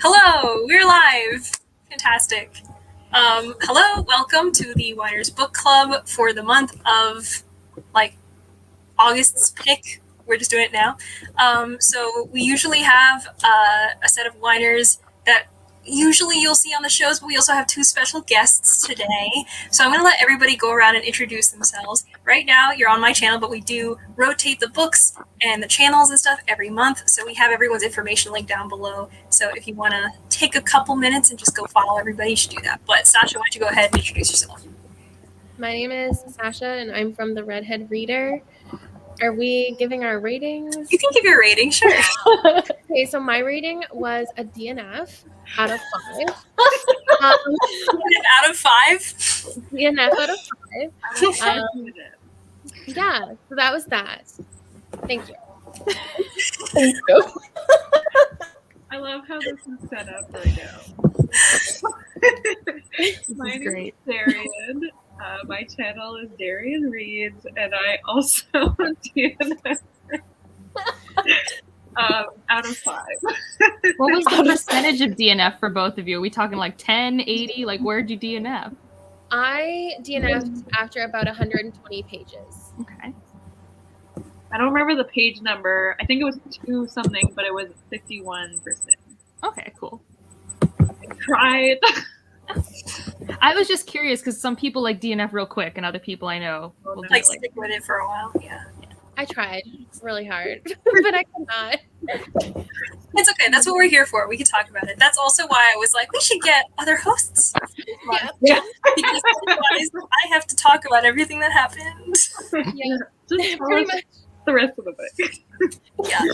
Hello, we're live. Fantastic. Hello, welcome to the Whiners Book Club for the month of, August's pick. We're just doing it now. So we usually have a set of whiners that usually you'll see on the shows, but we also have two special guests today. So I'm going to let everybody go around and introduce themselves. Right now, you're on my channel, but we do rotate the books and the channels and stuff every month. So we have everyone's information linked down below. So if you want to take a couple minutes and just go follow everybody, you should do that. But Sasha, why don't you go ahead and introduce yourself? My name is Sasha, and I'm from the Redhead Reader. Are we giving our ratings? You can give your rating, sure. Okay, so my rating was a DNF out of 5. Out of 5? DNF out of 5. Yeah, so that was that. Thank you. Thank you. I love how this is set up right now. My name is Daryan. My channel is Daryan Reads, and I also DNF out of 5. What was the percentage of DNF for both of you? Are we talking like 10, 80? Like, where'd you DNF? I DNF'd after about 120 pages. Okay. I don't remember the page number. I think it was 2 something, but it was 51%. Okay, cool. I tried. I was just curious because some people like DNF real quick, and other people I know will Like stick with it for a while. Yeah. I tried really hard, but I could not. It's okay. That's what we're here for. We can talk about it. That's also why I was like, we should get other hosts. Yeah. Because otherwise I have to talk about everything that happened. Yeah, Just pretty much. the rest of the book. Yeah.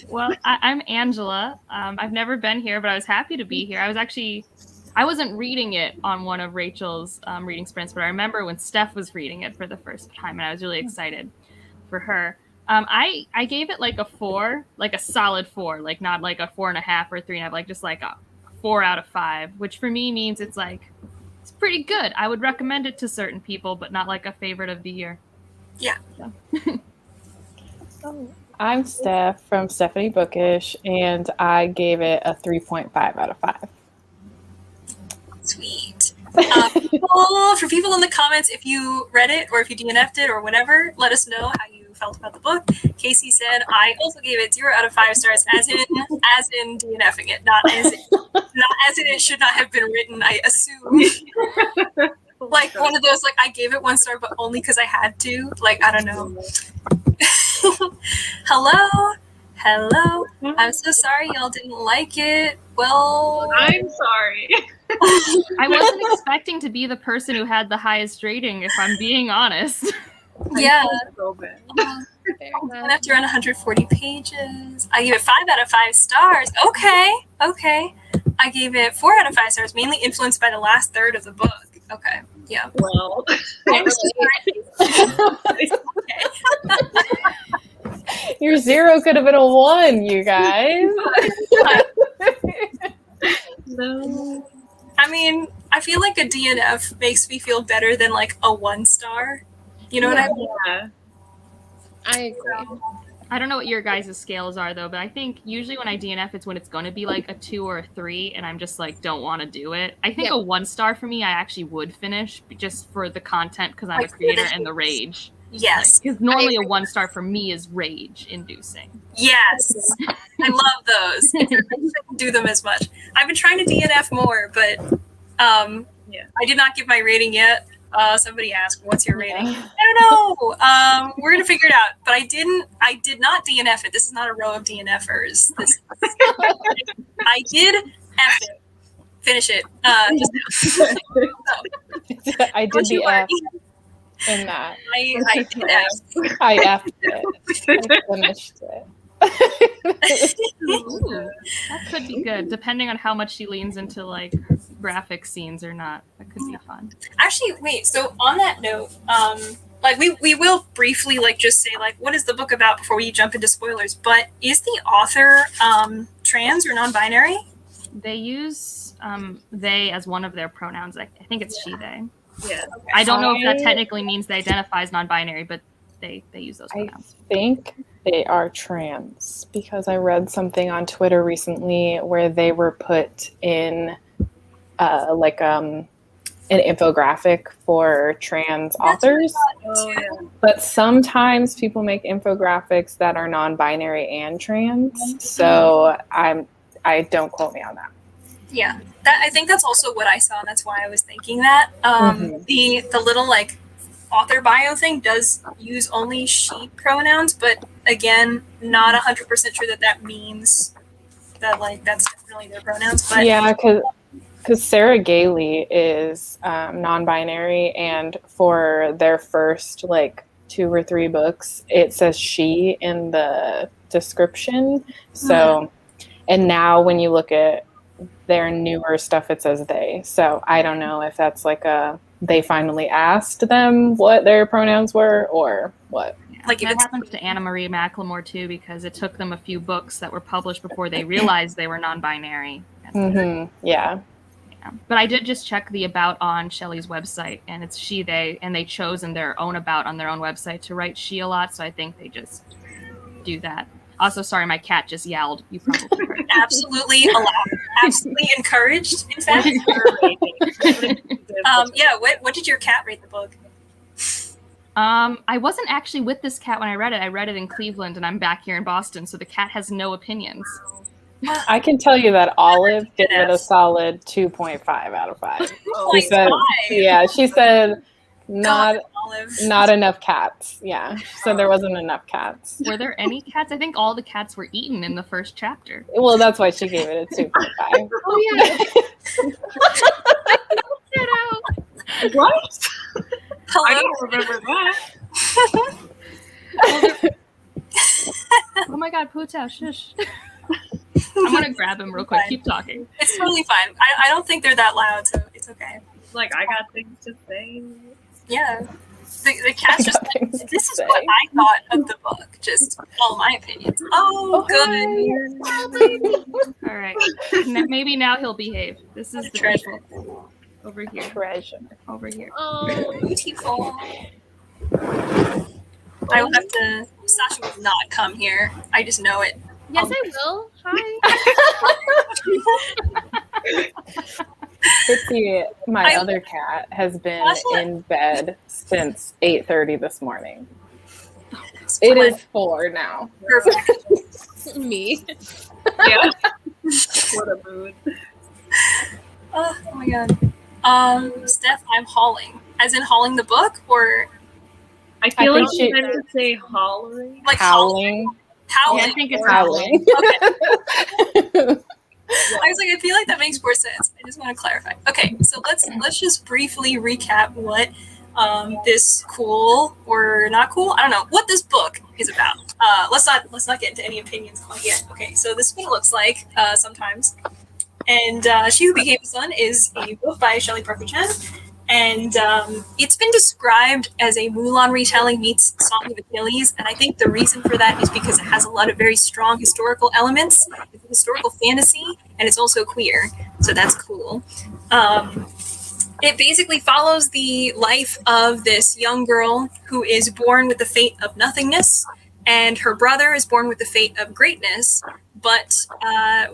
Well, I'm Angela. I've never been here, but I was happy to be here. I wasn't reading it on one of Rachel's reading sprints, but I remember when Steph was reading it for the first time, and I was really excited for her. I gave it like a 4, like a solid 4, like not like a 4.5 or 3.5, like just like a 4 out of 5, which for me means it's pretty good. I would recommend it to certain people, but not like a favorite of the year. Yeah. So. I'm Steph from Stephanie Bookish, and I gave it a 3.5 out of 5. Sweet. For people in the comments, if you read it or if you DNF'd it or whatever, let us know how you felt about the book. Casey said, I also gave it 0 out of 5 stars, as in DNFing it, not as in it should not have been written, I assume. Like one of those, like I gave it 1 star, but only because I had to. Like, I don't know. Hello. I'm so sorry y'all didn't like it. Well, I'm sorry. I wasn't expecting to be the person who had the highest rating, if I'm being honest. yeah. So bad. And after around 140 pages, I gave it 5 out of 5 stars. Okay. I gave it 4 out of 5 stars, mainly influenced by the last third of the book. Okay. Yeah. Well, I'm sorry. Okay. Your 0 could have been a 1, you guys. no. I mean, I feel like a DNF makes me feel better than like a 1 star. You know what I mean? Yeah. I agree. I don't know what your guys' scales are, though, but I think usually when I DNF, it's when it's going to be like a 2 or a 3, and I'm just like, don't want to do it. I think a 1 star for me, I actually would finish just for the content because I'm a creator and the rage. Yes. Because normally a 1 star for me is rage-inducing. Yes. I love those. I don't do them as much. I've been trying to DNF more, but I did not give my rating yet. Somebody asked, what's your rating? I don't know. We're going to figure it out. But I did not DNF it. This is not a row of DNFers. I did F it. Finish it. I did the F in that. I did F. I F'd it. I finished it. Ooh, that could be good, depending on how much she leans into like graphic scenes or not. That could be fun. Actually, wait. So on that note, like we will briefly like just say like what is the book about before we jump into spoilers. But is the author trans or non-binary? They use they as one of their pronouns. I think it's she, they. Yeah. I don't know if that technically means they identify as non-binary, but they use those I pronouns. think they are trans because I read something on Twitter recently where they were put in an infographic for trans authors. Oh yeah. But sometimes people make infographics that are non-binary and trans. So I don't quote me on that. Yeah, I think that's also what I saw. And that's why I was thinking that. The little like author bio thing does use only she pronouns, but again, not 100% sure that means that like that's definitely their pronouns. But yeah, because Sarah Gailey is non-binary, and for their first like 2 or 3 books, it says she in the description. So, and now when you look at their newer stuff, it says they. So I don't know if that's like they finally asked them what their pronouns were or what. like if That it's happens to Anna Marie McLemore too, because it took them a few books that were published before they realized they were non-binary. Yeah. But I did just check the about on Shelley's website, and it's she, they, and they chose in their own about on their own website to write she a lot, so I think they just do that. Also, sorry, my cat just yowled. You probably heard. absolutely allowed, absolutely encouraged, in fact. Yeah, what did your cat rate the book? I wasn't actually with this cat when I read it. I read it in Cleveland, and I'm back here in Boston, so the cat has no opinions. I can tell you that Olive gave it a solid 2.5 out of 5. She said, yeah, she said not enough cats. Yeah, she said there wasn't enough cats. Were there any cats? I think all the cats were eaten in the first chapter. Well, that's why she gave it a 2.5. Oh yeah. What? Hello? I don't remember that. Oh my god, Putao, shush. I'm gonna grab him real quick. Keep talking. It's totally fine. I don't think they're that loud, so it's okay. Like I got things to say. Yeah. The cat's just like, this is what I thought of the book. Just all my opinions. Oh, good. All right. Maybe now he'll behave. This is the treasure. Over here. Treasure. Over here. Oh, Beautiful. I will have to. Sasha will not come here. I just know it. yes, I will. Hi. Fitzy, my other cat, has been in bed since 8:30 this morning. It is 4 now. Perfect. Me. Yeah. What a mood. Oh my god. Steph, I'm hauling. As in hauling the book, or I feel I like think you meant to say hollering. like Howling. Howling. Yeah, I think it's Howling. Okay. I was like, I feel like that makes more sense. I just want to clarify. Okay, so let's just briefly recap what this cool or not cool, I don't know, what this book is about. Let's not get into any opinions quite yet. Okay, so this is what it looks like sometimes. And She Who Became the Sun is a book by Shelley Parker-Chan. And it's been described as a Mulan retelling meets Song of Achilles. And I think the reason for that is because it has a lot of very strong historical elements. It's a historical fantasy, and it's also queer. So that's cool. It basically follows the life of this young girl who is born with the fate of nothingness, and her brother is born with the fate of greatness. But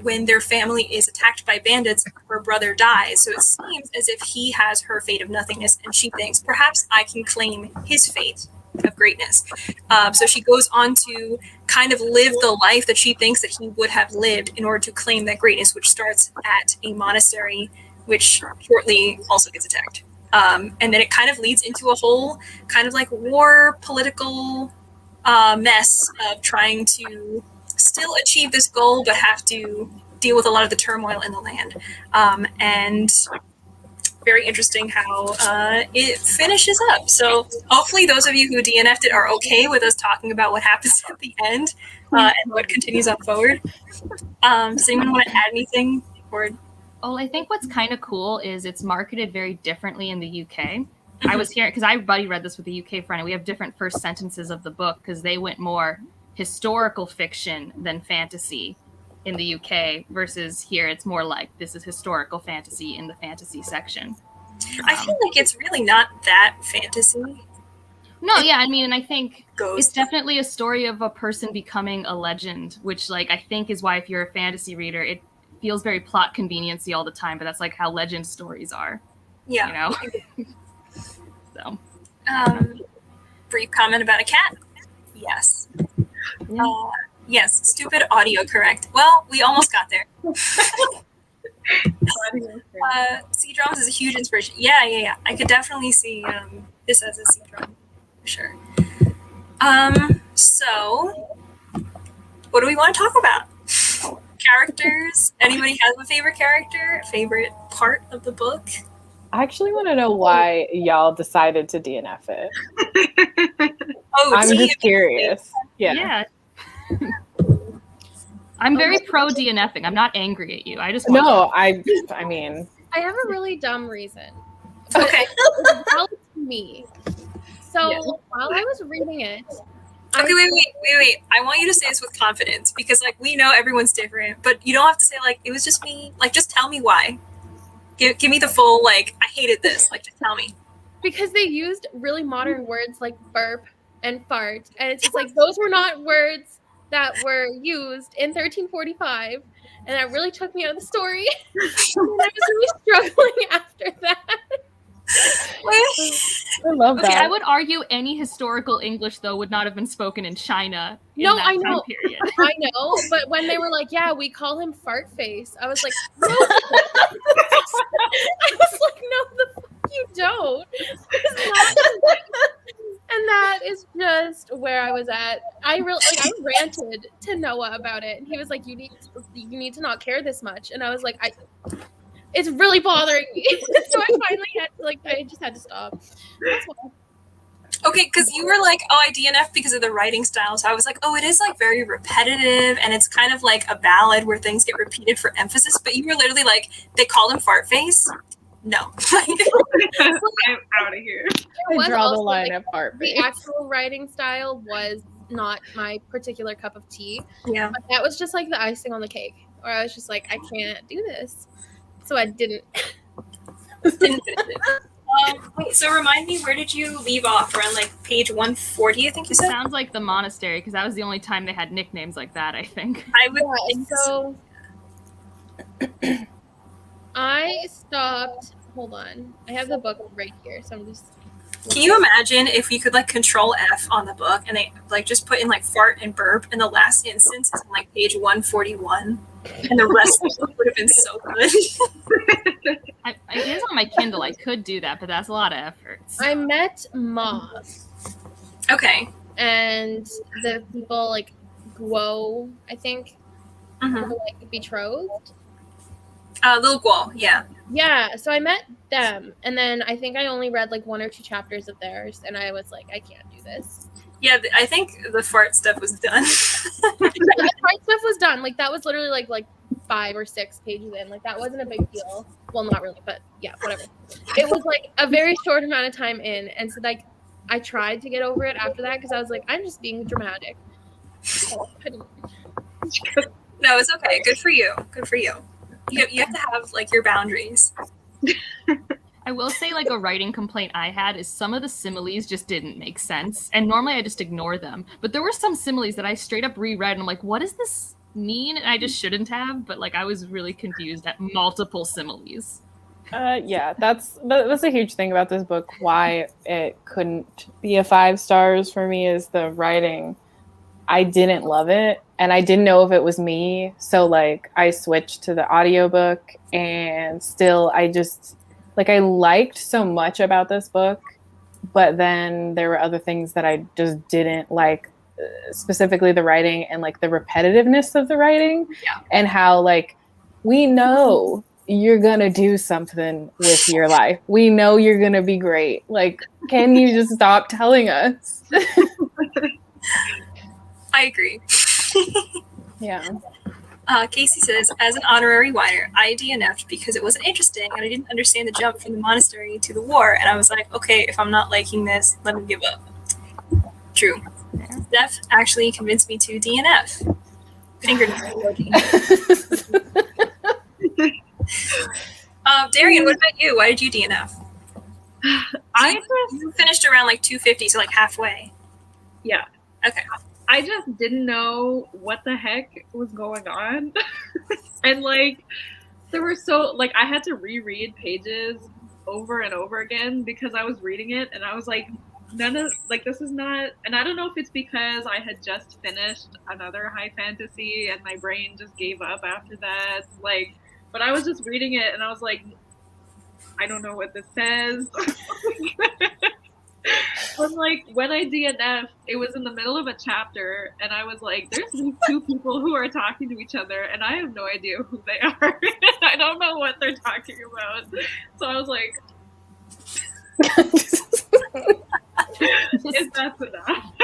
when their family is attacked by bandits, her brother dies. So it seems as if he has her fate of nothingness, and she thinks, perhaps I can claim his fate of greatness. So she goes on to kind of live the life that she thinks that he would have lived in order to claim that greatness, which starts at a monastery, which shortly also gets attacked. And then it kind of leads into a whole kind of like war political mess of trying to still achieve this goal, but have to deal with a lot of the turmoil in the land. And very interesting how it finishes up. So hopefully those of you who DNF'd it are okay with us talking about what happens at the end and what continues on forward. Does anyone want to add anything? Or Well, I think what's kind of cool is it's marketed very differently in the UK. I was here because I buddy read this with a UK friend, and we have different first sentences of the book because they went more historical fiction than fantasy in the UK versus here it's more like this is historical fantasy in the fantasy section. I feel like it's really not that fantasy. No, yeah, I mean, I think goes. it's definitely a story of a person becoming a legend, which, like, I think is why if you're a fantasy reader, it feels very plot conveniency all the time, but that's like how legend stories are. Yeah. You know? So. Brief comment about a cat. Yes. Yeah. Yes, stupid audio correct. Well, we almost got there. C drums is a huge inspiration. Yeah. I could definitely see this as a C drum for sure. So what do we want to talk about? Characters? Anybody have a favorite character? Favorite part of the book? I actually want to know why y'all decided to DNF it. I'm just curious. Yeah. I'm very pro DNFing. I'm not angry at you. I just want I mean, I have a really dumb reason. Okay. It's valid to me. So while I was reading it, okay, wait. I want you to say this with confidence because, like, we know everyone's different, but you don't have to say, like, it was just me. Like, just tell me why. Give me the full, like, I hated this. Like, just tell me. Because they used really modern words like burp and fart, and it's just like those were not words that were used in 1345, and that really took me out of the story. And I was really struggling after that. I love that. Okay, I would argue any historical English, though, would not have been spoken in China in that I time know. period. I know, but when they were like, yeah, we call him fart face, I was like, no. I was like, no, the fuck you don't. And that is just where I was at. I ranted to Noah about it, and he was like, you need to not care this much. And I was like, it's really bothering me. So I finally I just had to stop. That's why. Okay, because you were like, oh, I DNF because of the writing style. So I was like, oh, it is like very repetitive and it's kind of like a ballad where things get repeated for emphasis. But you were literally like, they called him fart face. No. I'm out of here. I draw the line at fart face. The actual writing style was not my particular cup of tea. Yeah. But that was just like the icing on the cake. Or I was just like, I can't do this. So I didn't. Finish it. Wait, so remind me, where did you leave off? Around like page 140, I think you said? Sounds like the monastery, because that was the only time they had nicknames like that, I think. I would think so. I stopped. Hold on. I have the book right here, so I'm just. Can you imagine if we could like control F on the book and they like just put in like fart and burp and the last instance is on like page 141 and the rest of the book would have been so good. It is on my Kindle. I could do that, but that's a lot of effort. I met Moss. Okay. And the people like Guo, I think, who were like betrothed. Lil Guo, yeah. Yeah, so I met them, and then I think I only read like 1 or 2 chapters of theirs, and I was like, I can't do this. Yeah, I think the fart stuff was done. The fart stuff was done. Like that was literally like 5 or 6 pages in. Like that wasn't a big deal. Well, not really, but yeah, whatever. It was like a very short amount of time in, and so like I tried to get over it after that because I was like, I'm just being dramatic. So I couldn't. No, it's okay. Good for you. Good for you. You have to have like your boundaries. I will say, like, a writing complaint I had is some of the similes just didn't make sense. And normally I just ignore them. But there were some similes that I straight up reread and I'm like, what does this mean? And I just shouldn't have. But, like, I was really confused at multiple similes. Yeah, that's a huge thing about this book. Why it couldn't be a 5 stars for me is the writing. I didn't love it. And I didn't know if it was me. So, like, I switched to the audiobook. And still, I liked so much about this book, but then there were other things that I just didn't like, specifically the writing and like the repetitiveness of the writing and how like, we know you're going to do something with your life. We know you're going to be great. Like, can you just stop telling us? I agree. Yeah. Casey says, as an honorary whiner, I DNF'd because it wasn't interesting and I didn't understand the jump from the monastery to the war. And I was like, okay, if I'm not liking this, let me give up. True. Steph actually convinced me to DNF. Daryan, what about you? Why did you DNF? You finished around like 250, so like halfway. Yeah. Okay. I just didn't know what the heck was going on. And like there were I had to reread pages over and over again because I was reading it and I was like, this is not, and I don't know if it's because I had just finished another high fantasy and my brain just gave up after that. But I was just reading it and I was like, I don't know what this says. But like when I DNF, it was in the middle of a chapter, and I was like, "There's these two people who are talking to each other, and I have no idea who they are. I don't know what they're talking about." So I was like, "Is that enough?"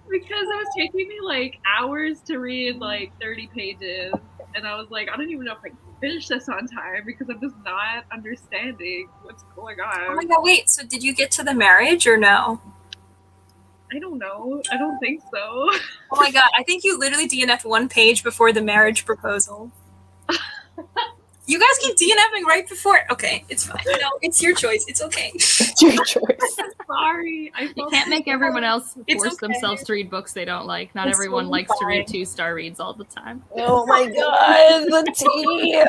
Because it was taking me like hours to read like 30 pages, and I was like, I don't even know if I can finish this on time because I'm just not understanding what's going on. Oh my god, wait, so did you get to the marriage or no? I don't know. I don't think so. Oh my god, I think you literally DNF'd one page before the marriage proposal. You guys keep DNFing right before. Okay, it's fine. No, it's your choice. It's okay. It's your choice. Sorry. You can't make everyone else It's force okay. themselves to read books they don't like. Not It's everyone totally likes to read fine. 2-star reads all the time. Oh my god, the tea.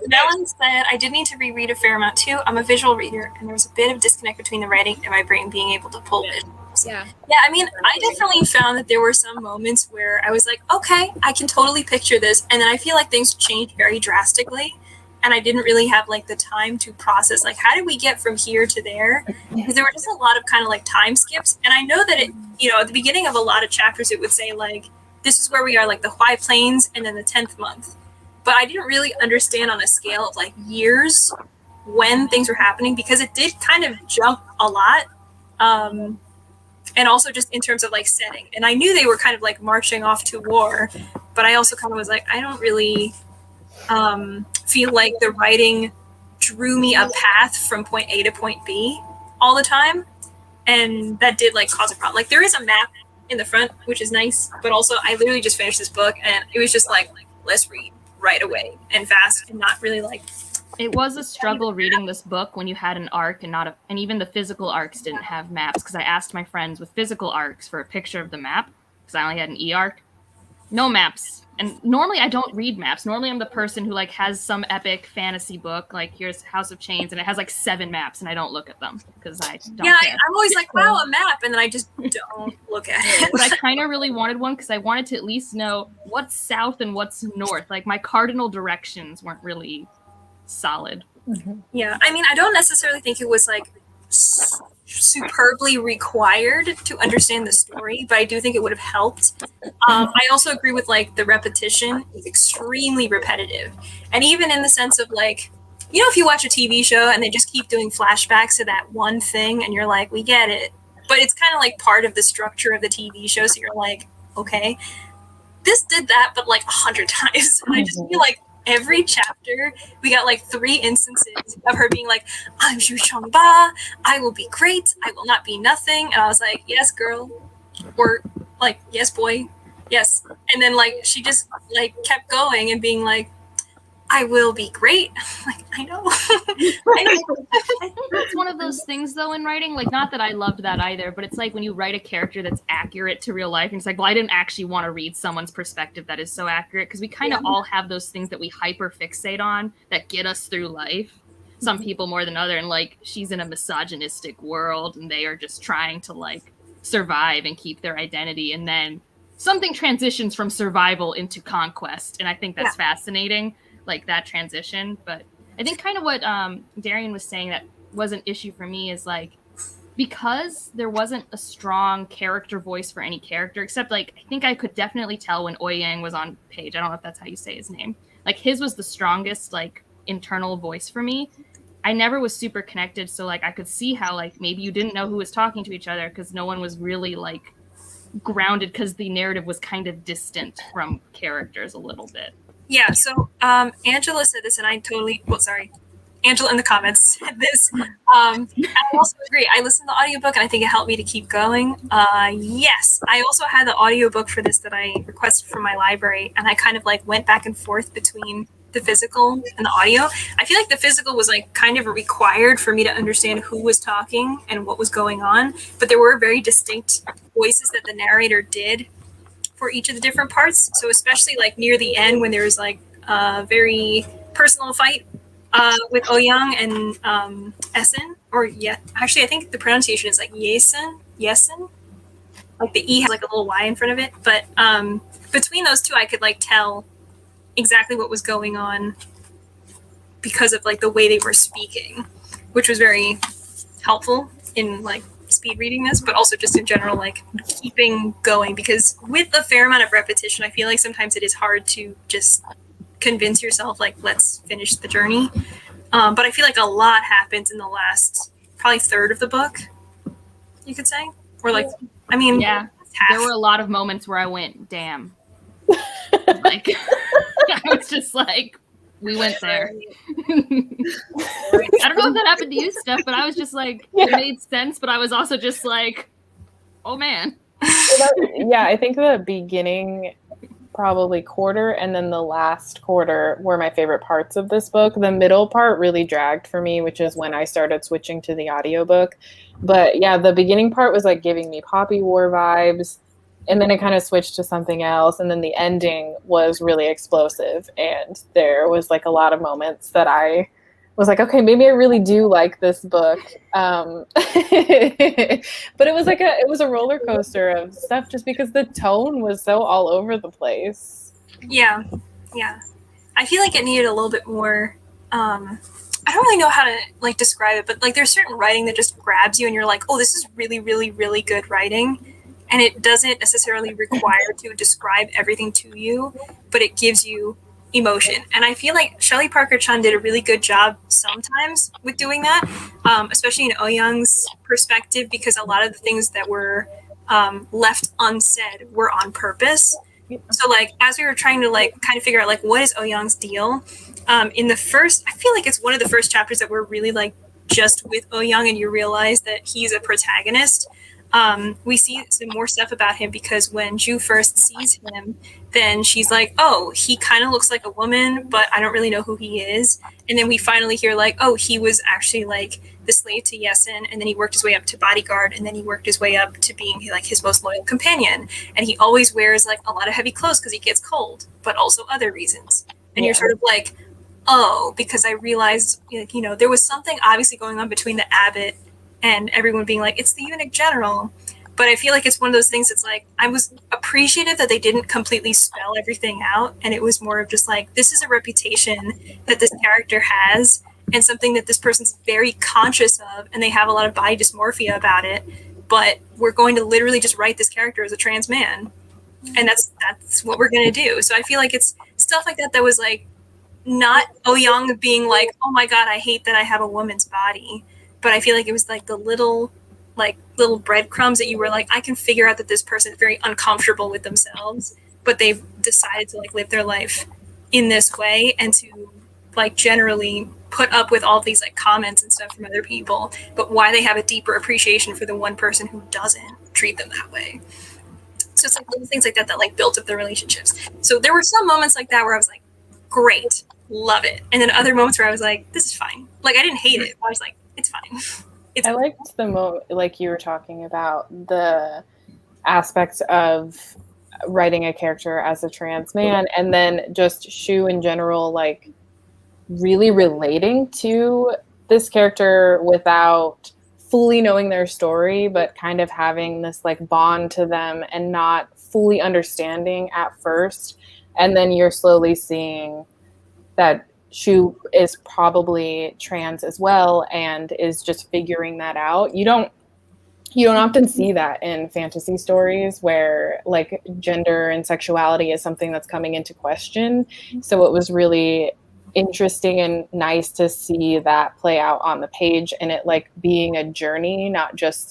Melon said, I did need to reread a fair amount too. I'm a visual reader, and there was a bit of disconnect between the writing and my brain being able to pull it. Yeah. Yeah, I mean, I definitely found that there were some moments where I was like, okay, I can totally picture this. And then I feel like things changed very drastically. And I didn't really have like the time to process, like, how did we get from here to there? Because there were just a lot of kind of like time skips. And I know that it, at the beginning of a lot of chapters, it would say like, this is where we are, like the High Plains and then the 10th month. But I didn't really understand on a scale of like years when things were happening because it did kind of jump a lot. And also just in terms of like setting. And I knew they were kind of like marching off to war, but I also kind of was like, I don't really feel like the writing drew me a path from point A to point B all the time. And that did like cause a problem. Like there is a map in the front, which is nice, but also I literally just finished this book and it was just like, let's read right away and fast and not really like. It was a struggle reading this book when you had an arc and and even the physical arcs didn't have maps because I asked my friends with physical arcs for a picture of the map because I only had an e-arc. No maps. And normally I don't read maps. Normally I'm the person who like has some epic fantasy book, like here's House of Chains, and it has like 7 maps and I don't look at them because I don't care. I'm always like, wow, a map, and then I just don't look at it. But I kind of really wanted one because I wanted to at least know what's south and what's north. Like my cardinal directions weren't really solid. Yeah, I mean, I don't necessarily think it was like superbly required to understand the story, but I do think it would have helped. I also agree with like the repetition is extremely repetitive, and even in the sense of like, if you watch a TV show and they just keep doing flashbacks to that one thing, and you're like, we get it, but it's kind of like part of the structure of the TV show, so you're like, okay, this did that, but like 100 times, and I just feel like every chapter we got like 3 instances of her being like, I'm Zhu Chongba, I will be great, I will not be nothing, and I was like, yes girl, or like, yes boy, yes. And then like she just like kept going and being like, I will be great. Like, I know. I think that's one of those things though in writing, like not that I loved that either, but it's like when you write a character that's accurate to real life and it's like, well, I didn't actually want to read someone's perspective that is so accurate because we kind of all have those things that we hyper fixate on that get us through life. Some people more than other, and like she's in a misogynistic world and they are just trying to like survive and keep their identity, and then something transitions from survival into conquest, and I think that's fascinating, like that transition. But I think kind of what Daryan was saying that was an issue for me is like, because there wasn't a strong character voice for any character, except like I think I could definitely tell when Ouyang was on page, I don't know if that's how you say his name, like his was the strongest like internal voice for me. I never was super connected, so like I could see how like maybe you didn't know who was talking to each other because no one was really like grounded because the narrative was kind of distant from characters a little bit. Yeah, so Angela said this, and I totally, Angela in the comments said this. I also agree. I listened to the audiobook, and I think it helped me to keep going. Yes, I also had the audiobook for this that I requested from my library, and I kind of like went back and forth between the physical and the audio. I feel like the physical was like kind of required for me to understand who was talking and what was going on, but there were very distinct voices that the narrator did for each of the different parts. So especially like near the end when there was like a very personal fight with Ouyang and Essen, or yeah, actually I think the pronunciation is like Yesen. Like the E has like a little Y in front of it, but between those two, I could like tell exactly what was going on because of like the way they were speaking, which was very helpful in like speed reading this, but also just in general, like keeping going, because with a fair amount of repetition, I feel like sometimes it is hard to just convince yourself like, let's finish the journey. But I feel like a lot happens in the last probably third of the book, you could say, or like, I mean, Yeah, there were a lot of moments where I went, damn. Like, I was just like, we went there. I don't know if that happened to you, Steph, but I was just like, it made sense, but I was also just like, oh man. Yeah, I think the beginning probably quarter and then the last quarter were my favorite parts of this book. The middle part really dragged for me, which is when I started switching to the audiobook. But yeah, the beginning part was like giving me Poppy War vibes, and then it kind of switched to something else, and then the ending was really explosive, and there was like a lot of moments that I was like, okay, maybe I really do like this book. But it was like it was a roller coaster of stuff just because the tone was so all over the place. Yeah. I feel like it needed a little bit more. I don't really know how to like describe it, but like there's certain writing that just grabs you, and you're like, oh, this is really, really, really good writing, and it doesn't necessarily require to describe everything to you, but it gives you emotion. And I feel like Shelley Parker-Chan did a really good job sometimes with doing that, especially in Ouyang's perspective, because a lot of the things that were left unsaid were on purpose. So like as we were trying to like kind of figure out like what is Ouyang's deal, in the first, I feel like it's one of the first chapters that were really like just with Ouyang, and you realize that he's a protagonist. We see some more stuff about him because when Zhu first sees him, then she's like, oh, he kind of looks like a woman, but I don't really know who he is. And then we finally hear like, oh, he was actually like the slave to Yesen, and then he worked his way up to bodyguard, and then he worked his way up to being like his most loyal companion. And he always wears like a lot of heavy clothes because he gets cold, but also other reasons. And you're sort of like, oh, because I realized, you know, there was something obviously going on between the abbot and everyone being like, it's the eunuch general. But I feel like it's one of those things that's like, I was appreciative that they didn't completely spell everything out. And it was more of just like, this is a reputation that this character has and something that this person's very conscious of. And they have a lot of body dysmorphia about it. But we're going to literally just write this character as a trans man. And that's what we're going to do. So I feel like it's stuff like that was like, not Ouyang being like, oh my God, I hate that I have a woman's body. But I feel like it was like the little breadcrumbs that you were like, I can figure out that this person is very uncomfortable with themselves, but they've decided to like live their life in this way and to like generally put up with all these like comments and stuff from other people, but why they have a deeper appreciation for the one person who doesn't treat them that way. So it's like little things like that that like built up their relationships. So there were some moments like that where I was like, great, love it. And then other moments where I was like, this is fine. Like I didn't hate it. I was like, it's fine. I liked the like you were talking about the aspects of writing a character as a trans man, and then just Shu in general, like really relating to this character without fully knowing their story, but kind of having this like bond to them and not fully understanding at first. And then you're slowly seeing that Shu is probably trans as well and is just figuring that out. You don't often see that in fantasy stories where like gender and sexuality is something that's coming into question. So it was really interesting and nice to see that play out on the page, and it like being a journey, not just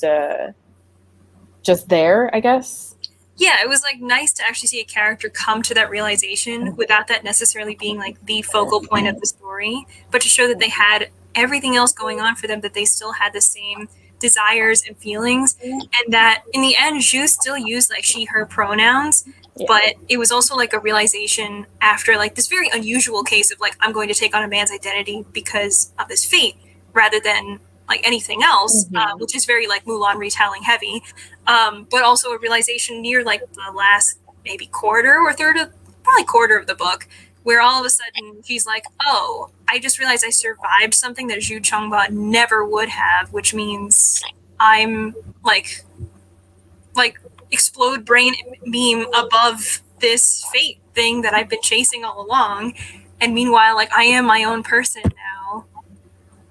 there, I guess. Yeah, it was like nice to actually see a character come to that realization without that necessarily being like the focal point of the story, but to show that they had everything else going on for them, that they still had the same desires and feelings, and that in the end, Zhu still used like she, her pronouns, But it was also like a realization after like this very unusual case of like, I'm going to take on a man's identity because of this fate rather than like anything else, which is very like Mulan retelling heavy. But also a realization near like the last maybe quarter or probably quarter of the book, where all of a sudden she's like, oh, I just realized I survived something that Zhu Chengba never would have, which means I'm like explode brain meme above this fate thing that I've been chasing all along. And meanwhile, like I am my own person now.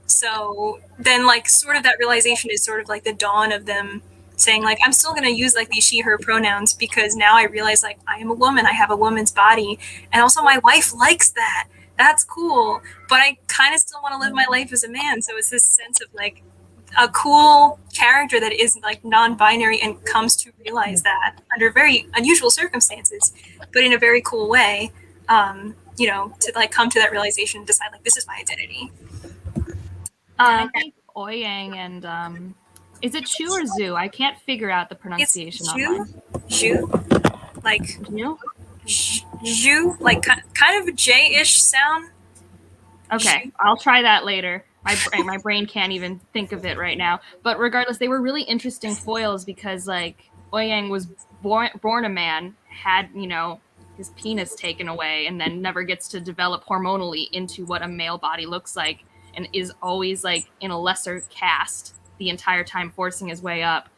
So then like sort of that realization is sort of like the dawn of them saying like, I'm still going to use like these she, her pronouns because now I realize like I am a woman, I have a woman's body. And also my wife likes that. That's cool. But I kind of still want to live my life as a man. So it's this sense of like a cool character that is like non-binary and comes to realize that under very unusual circumstances, but in a very cool way, to like come to that realization and decide like, this is my identity. I think Ouyang and is it Chu or Zhu? I can't figure out the pronunciation online. Zhu, like Zhu, like kind of a J-ish sound. Okay, Zhu. I'll try that later. My brain can't even think of it right now. But regardless, they were really interesting foils because like Ouyang was born a man, had his penis taken away, and then never gets to develop hormonally into what a male body looks like, and is always like in a lesser caste the entire time, forcing his way up.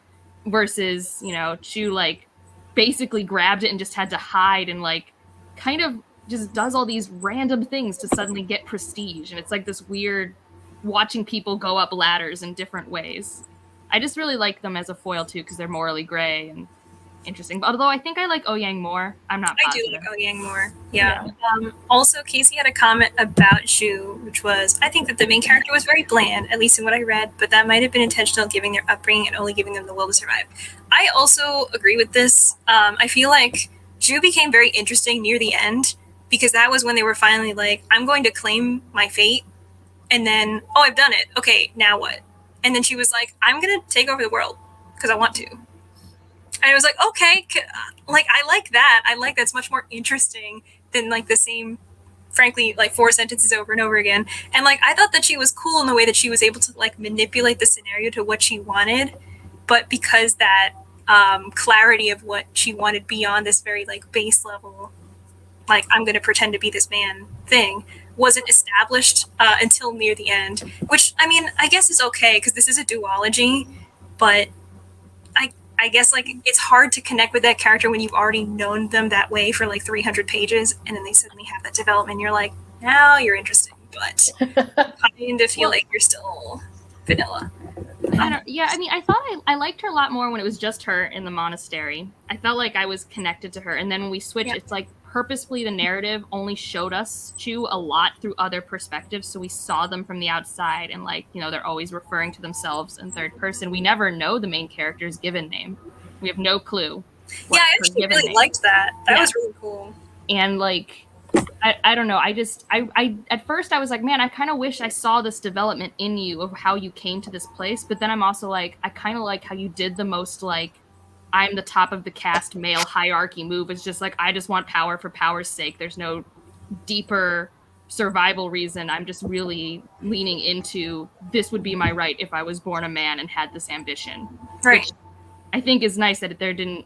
Versus Chu like basically grabbed it and just had to hide and like kind of just does all these random things to suddenly get prestige, and it's like this weird watching people go up ladders in different ways. I just really like them as a foil too because they're morally gray and interesting. Although I think I like Ouyang more. I'm not positive. I do like Ouyang more. Yeah. Also, Casey had a comment about Zhu, which was, I think that the main character was very bland, at least in what I read, but that might have been intentional, given their upbringing and only giving them the will to survive. I also agree with this. I feel like Zhu became very interesting near the end because that was when they were finally like, I'm going to claim my fate. And then, oh, I've done it. Okay, now what? And then she was like, I'm going to take over the world because I want to. And I was like, okay, like, I like that. I like that's much more interesting than like the same, frankly, like 4 sentences over and over again. And like, I thought that she was cool in the way that she was able to like manipulate the scenario to what she wanted. But because that clarity of what she wanted beyond this very like base level, like, I'm going to pretend to be this man thing, wasn't established until near the end, which, I mean, I guess is okay because this is a duology, but I guess like it's hard to connect with that character when you've already known them that way for like 300 pages and then they suddenly have that development and you're like, now you're interesting, but I kind of feel like you're still vanilla. I thought I liked her a lot more when it was just her in the monastery. I felt like I was connected to her, and then when we switched, it's like purposefully the narrative only showed us Chu a lot through other perspectives, so we saw them from the outside, and like they're always referring to themselves in third person. We never know the main character's given name. We have no clue. Yeah, I actually really liked that. That was really cool. And like, I don't know. I at first I was like, man, I kind of wish I saw this development in you of how you came to this place. But then I'm also like, I kind of like how you did the most like, I'm the top of the caste male hierarchy move. It's just like, I just want power for power's sake. There's no deeper survival reason. I'm just really leaning into this would be my right if I was born a man and had this ambition. Right. Which I think is nice that there didn't.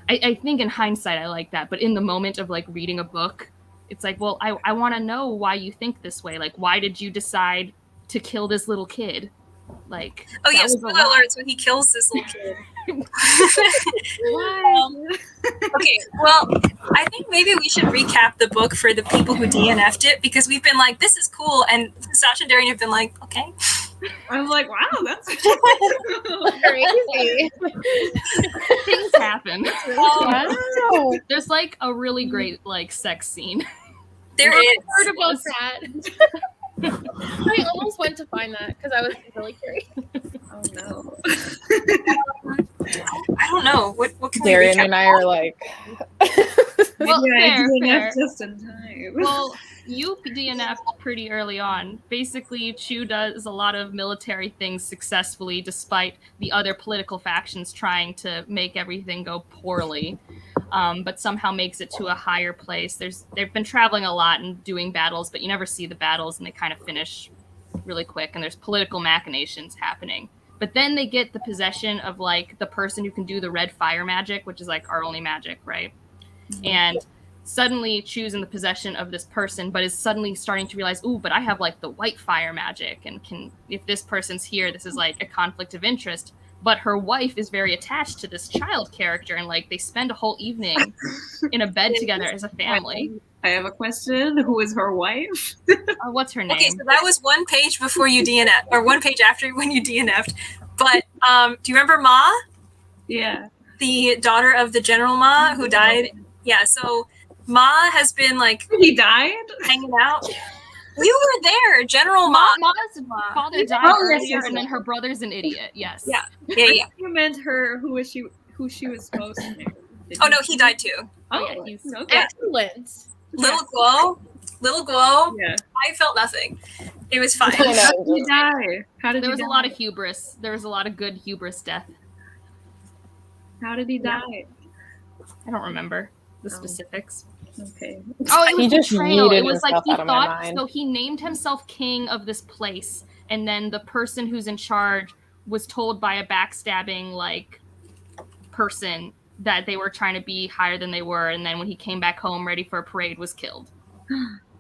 I think in hindsight I like that, but in the moment of like reading a book, it's like, well, I want to know why you think this way. Like, why did you decide to kill this little kid? Like, oh yes, spoiler alert! So he kills this little kid. Okay, well, I think maybe we should recap the book for the people who DNF'd it because we've been like, this is cool, and Sasha and Daryan have been like, okay. I'm like, wow, that's crazy. Things happen. Wow. There's like a really great like sex scene. There is. I heard about that. I almost went to find that because I was really curious. Oh no. I don't know. What can Daryan we recap? and I are like Well, fair. Just in time. Well, you DNF'd pretty early on. Basically, Chu does a lot of military things successfully, despite the other political factions trying to make everything go poorly. but somehow makes it to a higher place. They've been traveling a lot and doing battles, but you never see the battles, and they kind of finish really quick, and there's political machinations happening. But then they get the possession of like the person who can do the red fire magic, which is like our only magic, right? And suddenly choose in the possession of this person, but is suddenly starting to realize, ooh, but I have like the white fire magic, and can, if this person's here, this is like a conflict of interest. But her wife is very attached to this child character, and like they spend a whole evening in a bed together as a family. I have a question. Who is her wife? What's her name? Okay, so that was one page before you DNF, or one page after when you DNF'd. But do you remember Ma? Yeah. The daughter of the General Ma who died? Yeah, so Ma has been like He died? hanging out. We were there, General Ma. Ma's father died earlier, and then her brother's an idiot. Yes. Yeah. You meant her. Who she was supposed to marry. Oh no, he died too. Oh, yeah, he's okay. Excellent. Little glow. Yeah. I felt nothing. It was fine. How did he die? There was a lot of hubris. There was a lot of good hubris death. How did he die? I don't remember the specifics. Okay. Oh, it was He just betrayal. yeeted It was like himself he out of my thought, mind. so he named himself king of this place, and then the person who's in charge was told by a backstabbing like person that they were trying to be higher than they were, and then when he came back home ready for a parade, was killed.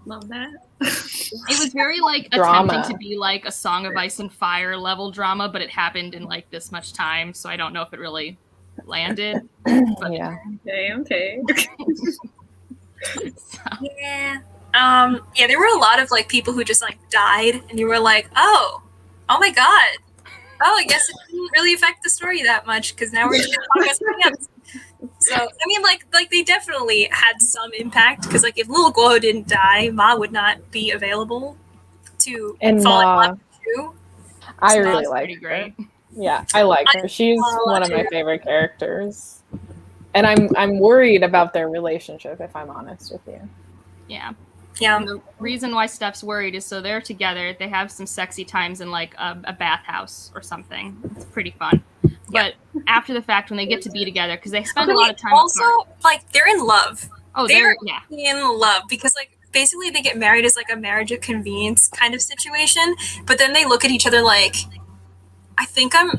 Love that. It was very like Drama. attempting to be like a Song of Ice and Fire level drama, but it happened in like this much time, so I don't know if it really landed. But Yeah. Okay. so, Yeah. Yeah, there were a lot of like people who just like died, and you were like, oh my god. Oh, I guess it didn't really affect the story that much because now we're just talking about something else. So I mean, like they definitely had some impact because like if Little Guo didn't die, Ma would not be available to And fall in Ma, love with you. I so really that's like pretty her. great. Yeah, I like her. She's one of my her. favorite characters. And I'm worried about their relationship, if I'm honest with you. Yeah. Yeah. And the reason why Steph's worried is so they're together. They have some sexy times in like a bathhouse or something. It's pretty fun. But after the fact, when they get to be together, because they spend a lot of time also apart. like they're in love. Oh, they're yeah. in love because like basically they get married as like a marriage of convenience kind of situation, but then they look at each other like, I think I'm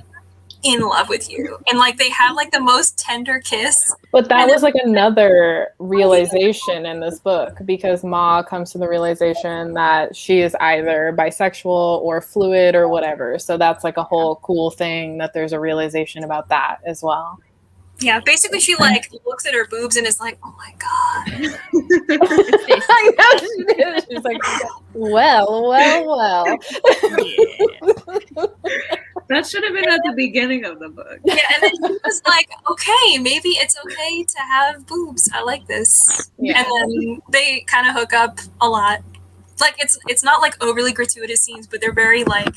in love with you, and like they have like the most tender kiss. But that was like another realization in this book because Ma comes to the realization that she is either bisexual or fluid or whatever. So that's like a whole cool thing that there's a realization about that as well. Yeah, basically she like looks at her boobs and is like, oh my god. I know she did. She's like, well. That should have been at the beginning of the book. Yeah, and then she was like, okay, maybe it's okay to have boobs. I like this. Yeah. And then they kind of hook up a lot. Like it's not like overly gratuitous scenes, but they're very like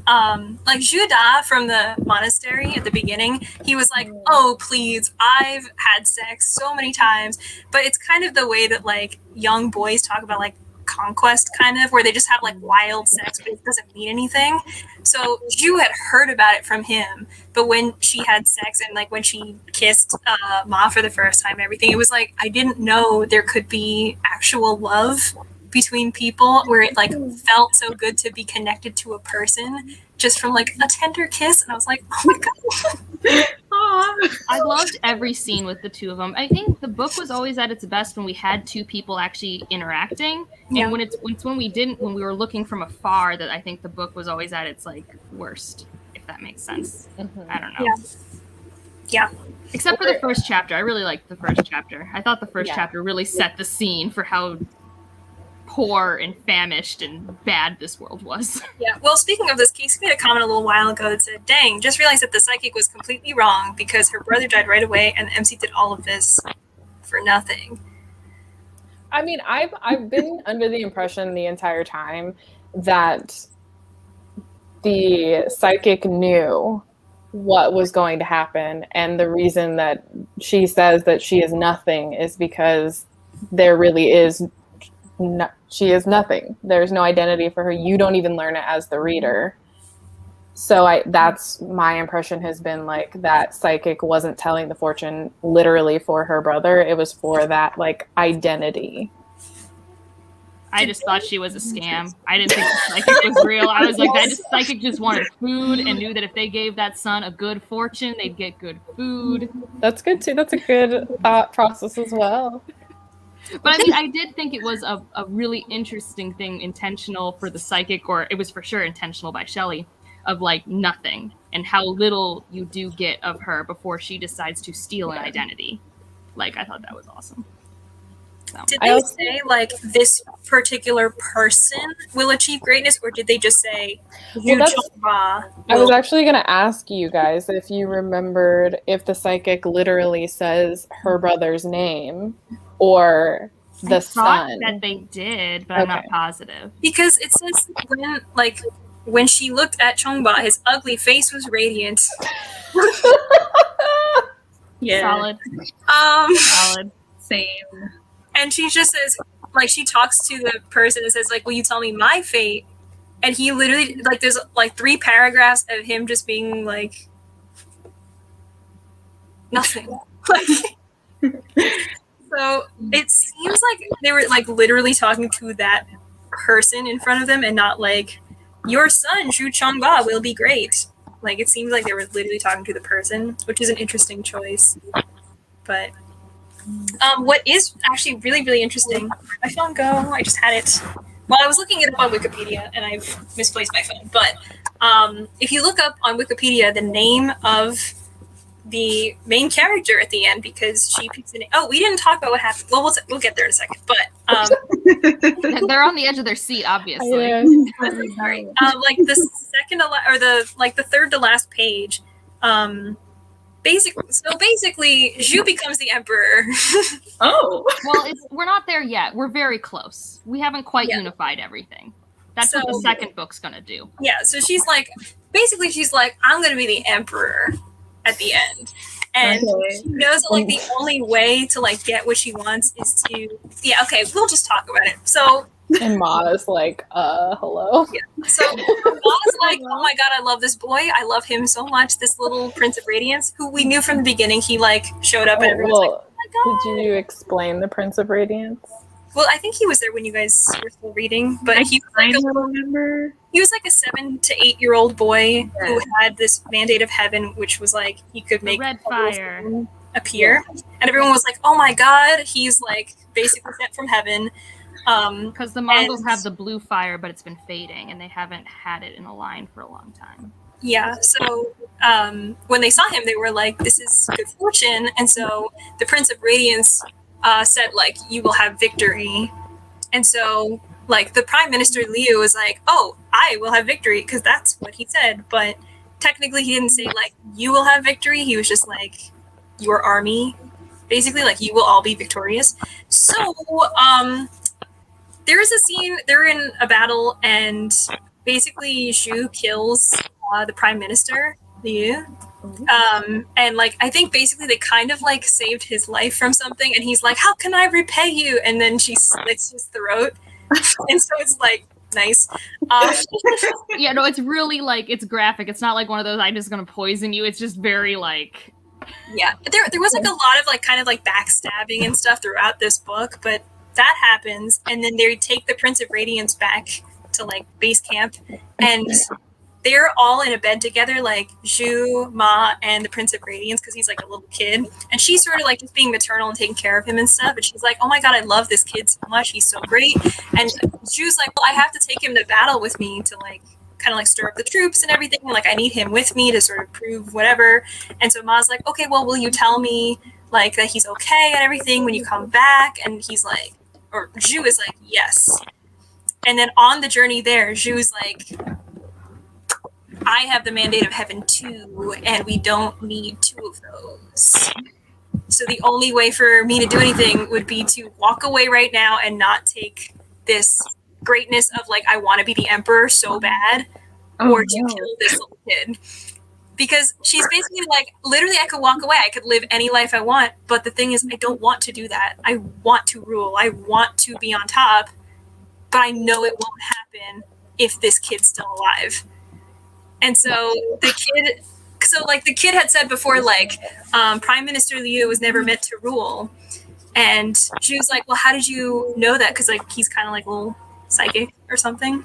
Juda from the monastery at the beginning, he was like, oh please, I've had sex so many times, but it's kind of the way that like young boys talk about like conquest kind of, where they just have like wild sex but it doesn't mean anything. So Zhu had heard about it from him, but when she had sex and like when she kissed Ma for the first time and everything, it was like I didn't know there could be actual love between people where it like felt so good to be connected to a person just from like a tender kiss, and I was like, oh my god. I loved every scene with the two of them. I think the book was always at its best when we had two people actually interacting, and when it's when we were looking from afar, that I think the book was always at its like worst, if that makes sense. I don't know. Yeah. Except for the first chapter. I really liked the first chapter. I thought the first chapter really set the scene for how poor and famished and bad this world was. Yeah, well, speaking of this, Casey made a comment a little while ago that said, dang, just realized that the psychic was completely wrong because her brother died right away and MC did all of this for nothing. I mean, I've been under the impression the entire time that the psychic knew what was going to happen, and the reason that she says that she is nothing is because there really is she is nothing. There's no identity for her. You don't even learn it as the reader. So that's my impression has been like that psychic wasn't telling the fortune literally for her brother. It was for that like identity. I just thought she was a scam. I didn't think the psychic was real. I was like, that psychic just wanted food and knew that if they gave that son a good fortune, they'd get good food. That's good too. That's a good thought process as well. But I mean, I did think it was a really interesting thing, intentional for the psychic, or it was for sure intentional by Shelley, of like nothing and how little you do get of her before she decides to steal an identity. Like, I thought that was awesome. So. Did they say like this particular person will achieve greatness, or did they just say I was actually going to ask you guys if you remembered if the psychic literally says her brother's name or the son. That they did, but I'm not positive. Because it says when she looked at Chongba, his ugly face was radiant. Solid. Solid. Same. And she just says, like, she talks to the person and says, like, will you tell me my fate? And he literally, like, there's, like, 3 paragraphs of him just being, like, nothing. So it seems like they were, like, literally talking to that person in front of them and not, like, your son, Zhu Chongba, will be great. Like, it seems like they were literally talking to the person, which is an interesting choice. But... what is actually really, really interesting, where'd my phone go? I just had it. Well, I was looking it up on Wikipedia, and I've misplaced my phone. But if you look up on Wikipedia the name of the main character at the end, because she picks the name. Oh, we didn't talk about what happened. Well, we'll get there in a second. But they're on the edge of their seat, obviously. Sorry. Like the second to or the third to last page. Basically, Zhu becomes the emperor. Oh. Well, we're not there yet. We're very close. We haven't quite unified everything. That's what the second book's gonna do. Yeah, so she's like, I'm gonna be the emperor at the end. And she knows that, like, the only way to, like, get what she wants is to... Yeah, okay, we'll just talk about it. So... And Ma is like, hello? Yeah. So Ma's like, oh my god, I love this boy. I love him so much. This little Prince of Radiance, who we knew from the beginning, he, like, showed up and everyone was like, oh my god. Did you explain the Prince of Radiance? Well, I think he was there when you guys were still reading, but he was like a 7 to 8 year old boy who had this mandate of heaven, which was like he could make red fire appear, and everyone was like, "Oh my god, he's like basically sent from heaven." Because the Mongols have the blue fire, but it's been fading, and they haven't had it in a line for a long time. Yeah, so when they saw him, they were like, "This is good fortune," and so the Prince of Radiance said, like, you will have victory. And so, like, the Prime Minister Liu was like, oh, I will have victory, because that's what he said. But technically he didn't say, like, you will have victory. He was just like, your army, basically, like, you will all be victorious. So there is a scene, they're in a battle, and basically Zhu kills the Prime Minister Liu. And like, I think basically they kind of like saved his life from something, and he's like, how can I repay you? And then she slits his throat. And so it's like, nice. Yeah, no, it's really like, it's graphic. It's not like one of those, I'm just gonna poison you. It's just very like... Yeah, there was like a lot of like kind of like backstabbing and stuff throughout this book, but that happens, and then they take the Prince of Radiance back to like base camp, and they're all in a bed together, like Zhu, Ma, and the Prince of Radiance, because he's like a little kid. And she's sort of like just being maternal and taking care of him and stuff. And she's like, oh my god, I love this kid so much. He's so great. And Zhu's like, well, I have to take him to battle with me to like kind of like stir up the troops and everything. Like, I need him with me to sort of prove whatever. And so Ma's like, okay, well, will you tell me like that he's okay and everything when you come back? And he's like, or Zhu is like, yes. And then on the journey there, Zhu's like, I have the mandate of heaven too, and we don't need 2 of those. So the only way for me to do anything would be to walk away right now and not take this greatness of like, I want to be the emperor so bad, or to kill this little kid. Because she's basically like, literally I could walk away, I could live any life I want, but the thing is, I don't want to do that. I want to rule, I want to be on top, but I know it won't happen if this kid's still alive. And so the kid had said before, like, Prime Minister Liu was never meant to rule. And she was like, well, how did you know that? Because, like, he's kind of like a little psychic or something.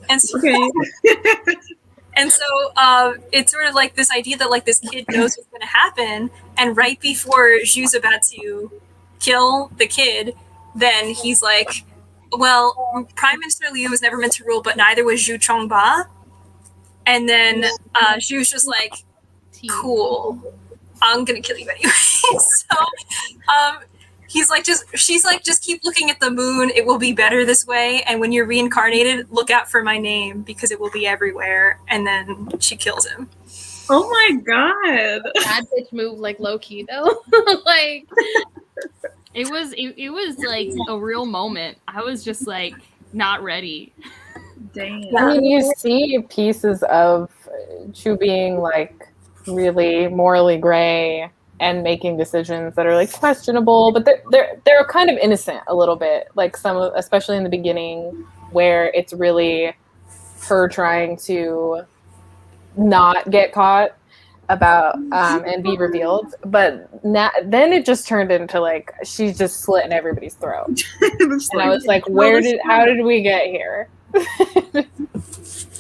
And so, and so it's sort of like this idea that, like, this kid knows what's going to happen. And right before Zhu's about to kill the kid, then he's like, well, Prime Minister Liu was never meant to rule, but neither was Zhu Chongba. And then Zhu's just like, cool, I'm going to kill you anyway. So she's like, just keep looking at the moon. It will be better this way. And when you're reincarnated, look out for my name because it will be everywhere. And then she kills him. Oh my god. Bad bitch move, like low key though. Like it was like a real moment. I was just like not ready. Damn. I mean, you see pieces of Chu being like really morally gray and making decisions that are like questionable, but they're kind of innocent a little bit. Like especially in the beginning, where it's really her trying to not get caught about and be revealed. But then it just turned into like she's just slitting everybody's throat, and I was like, how did we get here?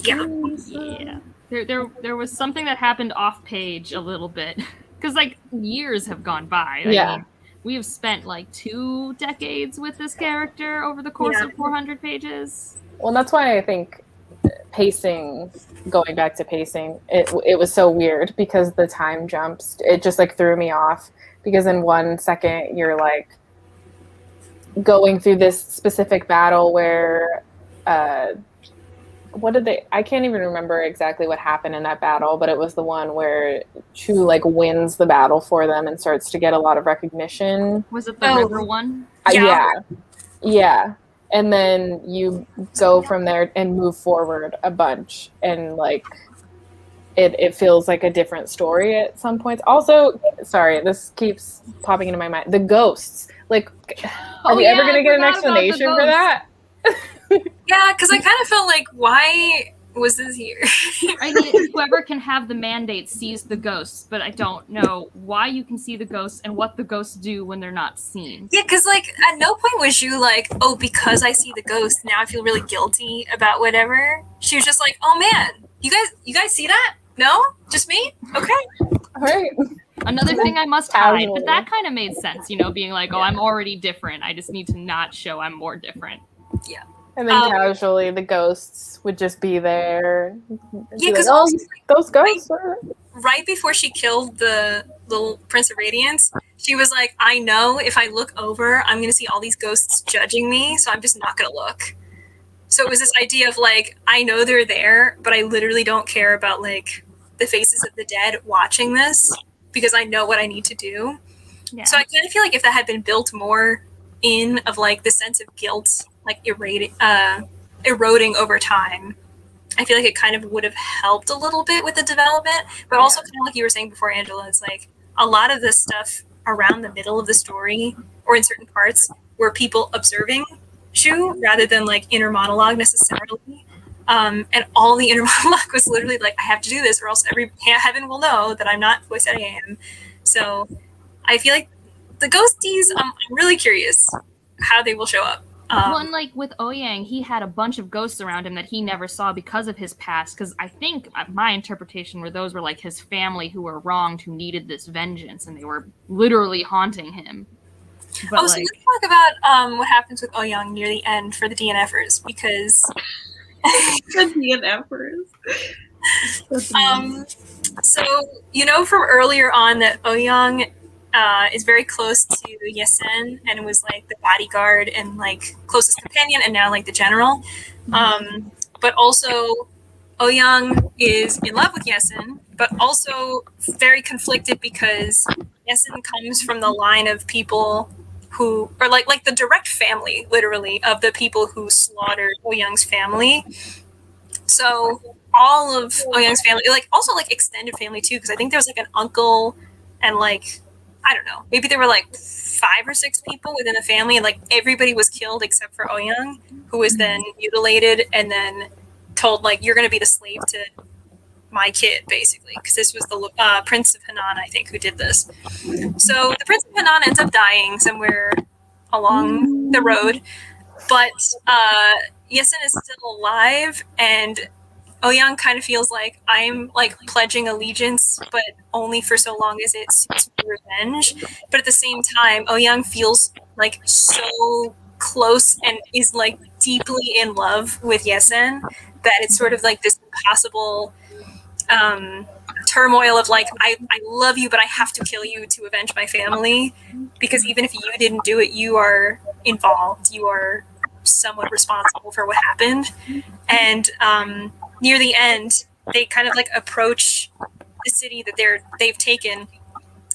Yeah. There was something that happened off page a little bit. Because, like, years have gone by. I mean, we have spent, like, 2 decades with this character over the course of 400 pages. Well, that's why I think going back to pacing, it was so weird because the time jumps. It just, like, threw me off. Because in 1 second, you're, like, going through this specific battle where... I can't even remember exactly what happened in that battle, but it was the one where Chu like wins the battle for them and starts to get a lot of recognition. Was it the river one? Yeah. And then you go from there and move forward a bunch, and like it feels like a different story at some points. Also, sorry, this keeps popping into my mind. The ghosts. Like, are we ever going to get an explanation for that? Yeah, because I kind of felt like, why was this here? I mean, whoever can have the mandate sees the ghosts, but I don't know why you can see the ghosts and what the ghosts do when they're not seen. Yeah, because like at no point was you like, oh, because I see the ghost, now I feel really guilty about whatever. She was just like, oh man, you guys see that? No, just me? Okay, all right. Another thing I must hide, but that kind of made sense, being like, oh, I'm already different. I just need to not show I'm more different. Yeah. And then casually, the ghosts would just be there. Yeah, because those ghosts. Right before she killed the little Prince of Radiance, she was like, I know if I look over, I'm going to see all these ghosts judging me, so I'm just not going to look. So it was this idea of like, I know they're there, but I literally don't care about like the faces of the dead watching this because I know what I need to do. Yeah. So I kind of feel like if that had been built more in of like the sense of guilt, like eroding over time, I feel like it kind of would have helped a little bit with the development. But also kind of like you were saying before, Angela, it's like a lot of this stuff around the middle of the story or in certain parts were people observing Shu rather than like inner monologue necessarily. And all the inner monologue was literally like, I have to do this or else heaven will know that I'm not who I said I am. So I feel like the ghosties, I'm really curious how they will show up. One like with Ouyang, he had a bunch of ghosts around him that he never saw because of his past. Because I think my interpretation were those were like his family who were wronged, who needed this vengeance, and they were literally haunting him. But, so let's talk about what happens with Ouyang near the end for the DNFers, because the DNFers. So from earlier on that Ouyang is very close to Yesen and was like the bodyguard and like closest companion and now like the general. But also Ouyang is in love with Yesen, but also very conflicted because Yesen comes from the line of people who are like the direct family, literally, of the people who slaughtered Ouyang's family. So all of Ouyang's family, like also like extended family too, because I think there was like an uncle and like, I don't know, maybe there were like 5 or 6 people within the family, and like everybody was killed except for Ouyang, who was then mutilated and then told like, you're going to be the slave to my kid, basically, because this was the Prince of Hanan, I think, who did this. So the Prince of Hanan ends up dying somewhere along the road, but Yesen is still alive, and Ouyang kind of feels like I'm like pledging allegiance, but only for so long as it suits my revenge. But at the same time, Ouyang feels like so close and is like deeply in love with Yesen that it's sort of like this impossible turmoil of like, I love you, but I have to kill you to avenge my family, because even if you didn't do it, you are involved. You are somewhat responsible for what happened. And near the end, they kind of like approach the city that they've taken,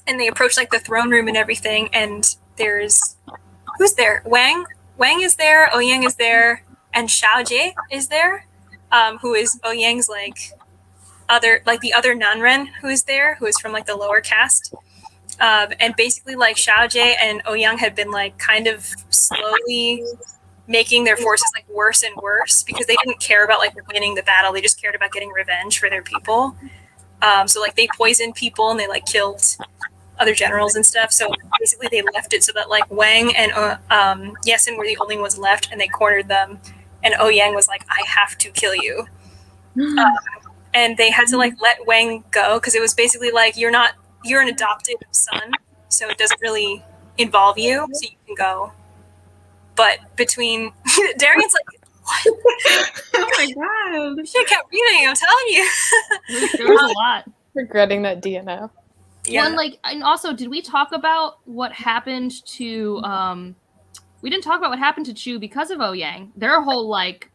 and they approach like the throne room and everything. And who's there? Wang is there. Ouyang is there, and Xiaojie is there, who is Ouyang's like the other Nanren who is there, who is from like the lower caste. And basically like Xiaojie and Ouyang had been like kind of slowly making their forces like worse and worse, because they didn't care about like winning the battle. They just cared about getting revenge for their people. So like they poisoned people and they like killed other generals and stuff. So basically they left it so that like Wang and Yesen were the only ones left, and they cornered them. And Ouyang was like, I have to kill you. And they had to like let Wang go, because it was basically like, you're an adopted son, so it doesn't really involve you, so you can go. But between Daryan's like, what? Oh my god! You should have kept reading. I'm telling you. There was a lot. Regretting that DNF. Yeah. Well, and also, did we talk about what happened to? We didn't talk about what happened to Chu because of Ouyang. Their whole like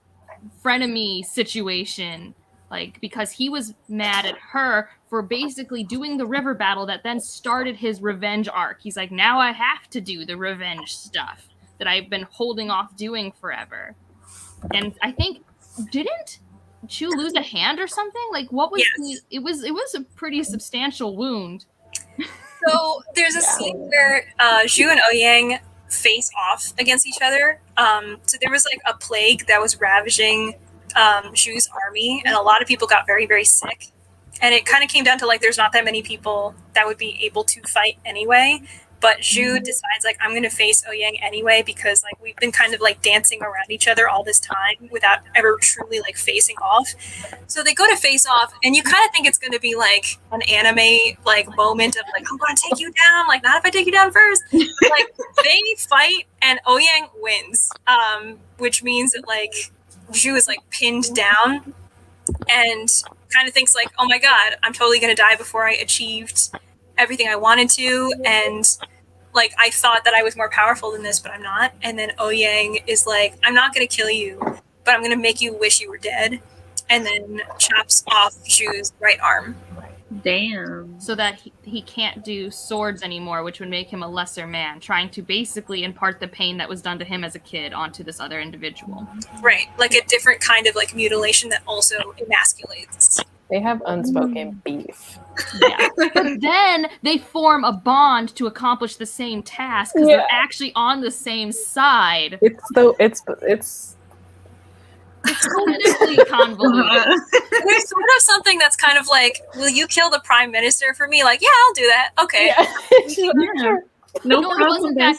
frenemy situation, like because he was mad at her for basically doing the river battle that then started his revenge arc. He's like, now I have to do the revenge stuff that I've been holding off doing forever. And I think, didn't Chu lose a hand or something? Like, what was it was a pretty substantial wound. So there's a scene where Zhu and Ouyang face off against each other. So there was like a plague that was ravaging Zhu's army, and a lot of people got very, very sick. And it kind of came down to like, there's not that many people that would be able to fight anyway. But Zhu decides like, I'm going to face Ouyang anyway, because like we've been kind of like dancing around each other all this time without ever truly like facing off. So they go to face off, and you kind of think it's going to be like an anime like moment of like, I'm going to take you down, like not if I take you down first. Like they fight and Ouyang wins, which means that like Zhu is like pinned down and kind of thinks like, oh my god, I'm totally going to die before I achieved everything I wanted to, and like I thought that I was more powerful than this, but I'm not. And then Ouyang is like, I'm not going to kill you, but I'm going to make you wish you were dead, and then chops off Zhu's right arm. Damn. So that he can't do swords anymore, which would make him a lesser man, trying to basically impart the pain that was done to him as a kid onto this other individual. Right, like a different kind of like mutilation that also emasculates. They have unspoken beef. Yeah. But then they form a bond to accomplish the same task, because they're actually on the same side. It's politically convoluted. There's sort of something that's kind of like, will you kill the prime minister for me? Like, yeah, I'll do that. Okay. Yeah. No, it wasn't that,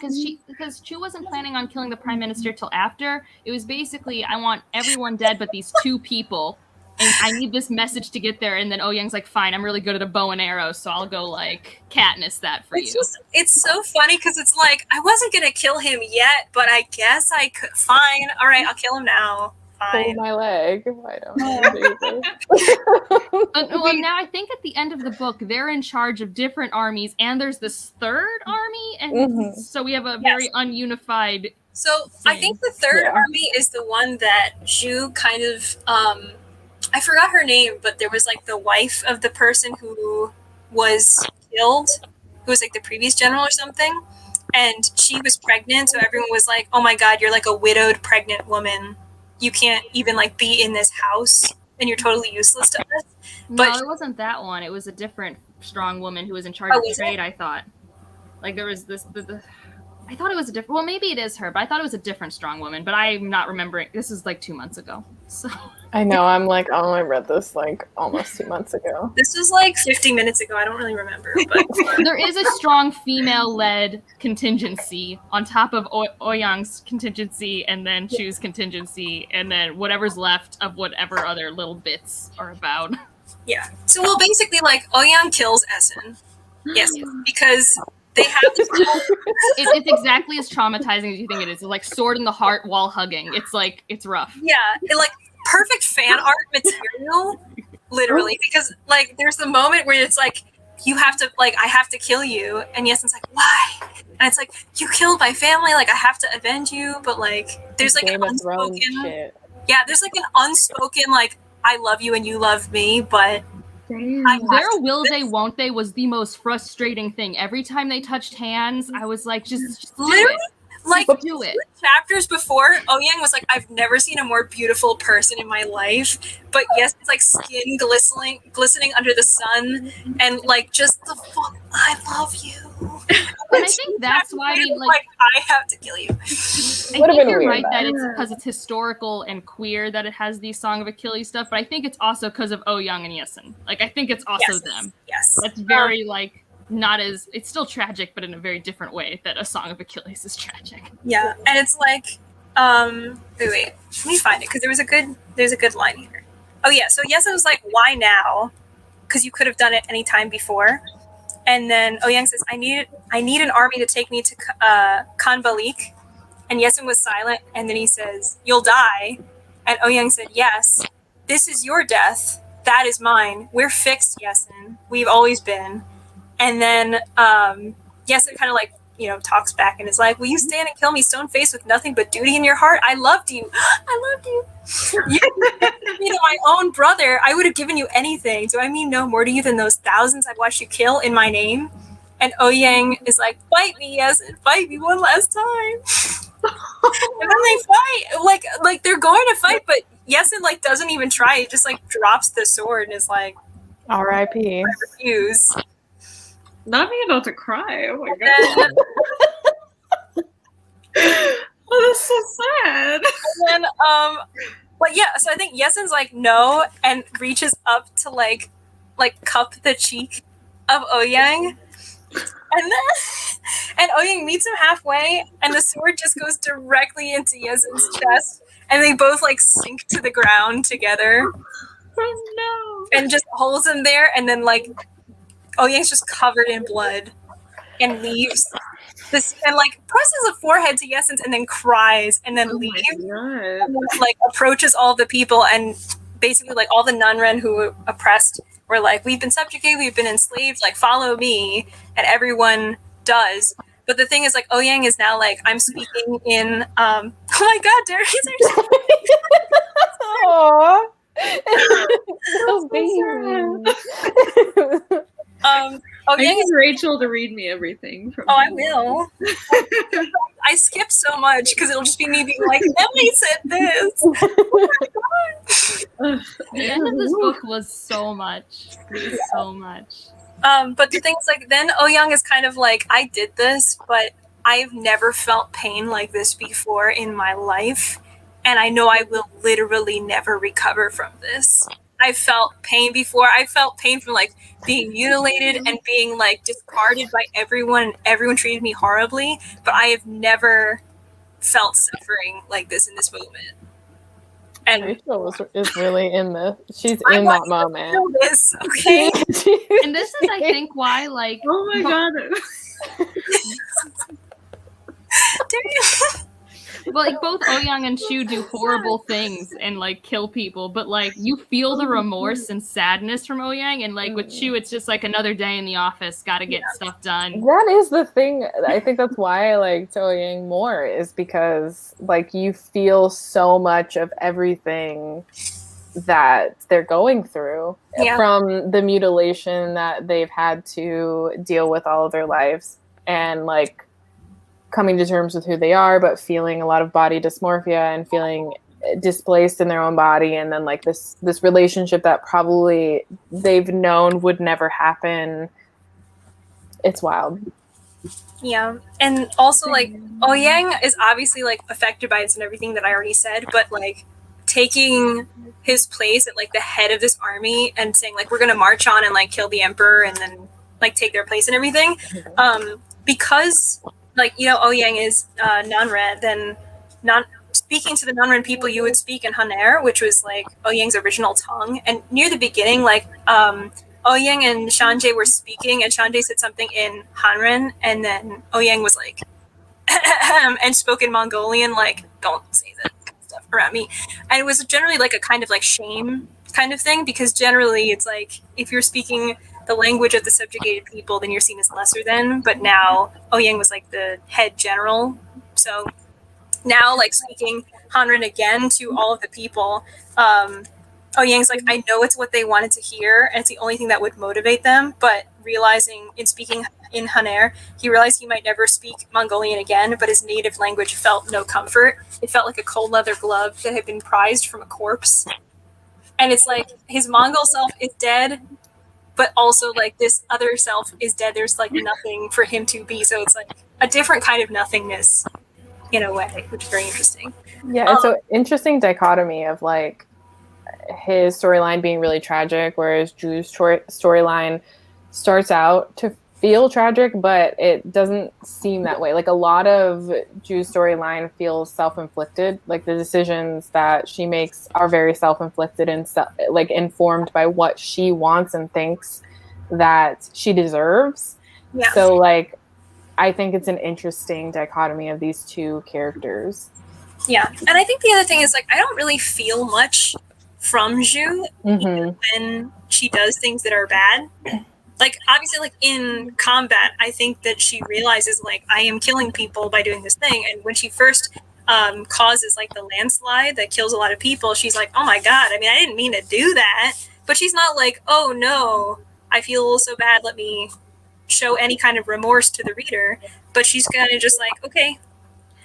because Chu wasn't planning on killing the prime minister till after. It was basically, I want everyone dead but these two people, and I need this message to get there. And then Ouyang's like, fine, I'm really good at a bow and arrow, so I'll go like Katniss that for you. It's so funny, because it's like, I wasn't gonna kill him yet, but I guess I could. Fine, all right, I'll kill him now. Pull my leg. Why don't I do this? Well, now I think at the end of the book, they're in charge of different armies, and there's this third army, and so we have a very ununified. So thing. I think the third army is the one that Zhu kind of, I forgot her name, but there was like the wife of the person who was killed, who was like the previous general or something, and she was pregnant, so everyone was like, oh my god, you're like a widowed pregnant woman. You can't even like be in this house, and you're totally useless to us. But no, it wasn't that one. It was a different strong woman who was in charge of trade. I thought, like there was this. I thought it was a different. Well, maybe it is her, but I thought it was a different strong woman. But I'm not remembering. This is like 2 months ago. So I know. I'm like, oh, I read this like almost 2 months ago. This was like 50 minutes ago. I don't really remember, but there is a strong female-led contingency on top of Ouyang's contingency, and then Chu's contingency, and then whatever's left of whatever other little bits are about. yeah. So well, basically, like Ouyang kills Essen. Yes, because they have this. It's exactly as traumatizing as you think it is. It's like sword in the heart while hugging. It's like, it's rough. Yeah, like perfect fan art material, literally. Because like, there's the moment where it's like, you have to, like, I have to kill you, and Yesen's like, why? And it's like, you killed my family, like I have to avenge you, but like, there's like an unspoken, yeah, there's like an unspoken like, I love you and you love me, but. Their will they won't they was the most frustrating thing. Every time they touched hands, I was like, just do literally, it. Like just do it. Chapters before, Ouyang was like, I've never seen a more beautiful person in my life. But yes, it's like skin glistening under the sun, and like just the fuck, I love you. And I think that's why we like I have to kill you. I think you're right that it's because it's historical and queer that it has these Song of Achilles stuff, but I think it's also because of Ouyang and Yesen. Like I think it's also them. Yes. That's very like not as, it's still tragic, but in a very different way that a Song of Achilles is tragic. Yeah, and it's like wait, let me find it because there's a good line here. Oh yeah, so Yesen was like, why now? Because you could have done it any time before. And then Ouyang says, I need an army to take me to Kanbalik. And Yesen was silent, and then he says, you'll die. And Ouyang said, yes, this is your death. That is mine. We're fixed, Yesen. We've always been. And then Yesen kind of like, talks back and is like, will you stand and kill me stone-faced with nothing but duty in your heart? I loved you. I loved you. You my own brother. I would have given you anything. Do I mean no more to you than those thousands I've watched you kill in my name? And Ouyang is like, fight me, Yesen. Fight me one last time. And then they fight. Like they're going to fight, but Yesen like doesn't even try. He just like drops the sword and is like, R.I.P. I refuse. Not me about to cry. Oh my god. Oh, that's so sad. And then, but yeah, so I think Yesen's like, no, and reaches up to like cup the cheek of Ouyang. And Ouyang meets him halfway, and the sword just goes directly into Yesen's chest, and they both like sink to the ground together. Oh no. And just holds him there, and then like Ouyang's just covered in blood and leaves this and like presses a forehead to Yesen's and then cries and then leaves and then, like approaches all the people, and basically like all the Nunren who were oppressed were like, we've been subjugated, we've been enslaved, like follow me, and everyone does. But the thing is, like, Ouyang is now like, I'm speaking in oh my god, Daryan, Aww. So baby. Ouyang I need is Rachel to read me everything. From I will. I skip so much because it'll just be me being like, Emily said this. Oh my god. The end of this book was so much. It was so much. But the thing is, like, then Ouyang is kind of like, I did this, but I've never felt pain like this before in my life, and I know I will literally never recover from this. I felt pain before. I felt pain from like being mutilated and being like discarded by everyone, and everyone treated me horribly, but I have never felt suffering like this in this moment. And Rachel is really in she's in that moment. Know this, okay? And this is, I think, why like Oh my god. well, like both Ouyang and Chu do horrible things and like kill people, but like you feel the remorse and sadness from Ouyang, and like with Chu, it's just like another day in the office, gotta get stuff done. That is the thing. I think that's why I like Ouyang more, is because like you feel so much of everything that they're going through, from the mutilation that they've had to deal with all of their lives, and like coming to terms with who they are, but feeling a lot of body dysmorphia and feeling displaced in their own body. And then like this relationship that probably they've known would never happen. It's wild. Yeah, and also like Ouyang is obviously like affected by this and everything that I already said, but like taking his place at like the head of this army and saying like we're gonna march on and like kill the emperor and then like take their place and everything, because like Ouyang is non-red, then non speaking to the non-red people you would speak in Haner, which was like Ouyang's original tongue, and near the beginning like Ouyang and Shanjae were speaking, and Shanjae said something in Hanren, and then Ouyang was like, and spoke in Mongolian, like, don't say that kind of stuff around me. And it was generally like a kind of like shame kind of thing, because generally it's like, if you're speaking the language of the subjugated people, then you're seen as lesser than, but now Ouyang was like the head general. So now, like, speaking Hanren again to all of the people, Ouyang's like, I know it's what they wanted to hear, and it's the only thing that would motivate them, but realizing in speaking in Haner, he realized he might never speak Mongolian again, but his native language felt no comfort. It felt like a cold leather glove that had been prized from a corpse. And it's like, his Mongol self is dead, but also, like, this other self is dead. There's, like, nothing for him to be, so it's, like, a different kind of nothingness, in a way, which is very interesting. Yeah, it's an interesting dichotomy of, like, his storyline being really tragic, whereas Drew's storyline starts out to feel tragic, but it doesn't seem that way. Like, a lot of Drew's storyline feels self-inflicted. Like, the decisions that she makes are very self-inflicted and like informed by what she wants and thinks that she deserves. Yeah. So, like, I think it's an interesting dichotomy of these two characters. Yeah, and I think the other thing is, like, I don't really feel much from Zhu when she does things that are bad. Like, obviously, like, in combat, I think that she realizes, like, I am killing people by doing this thing. And when she first causes, like, the landslide that kills a lot of people, she's like, oh my god, I mean, I didn't mean to do that. But she's not like, oh no, I feel so bad, let me show any kind of remorse to the reader. But she's kind of just like, okay.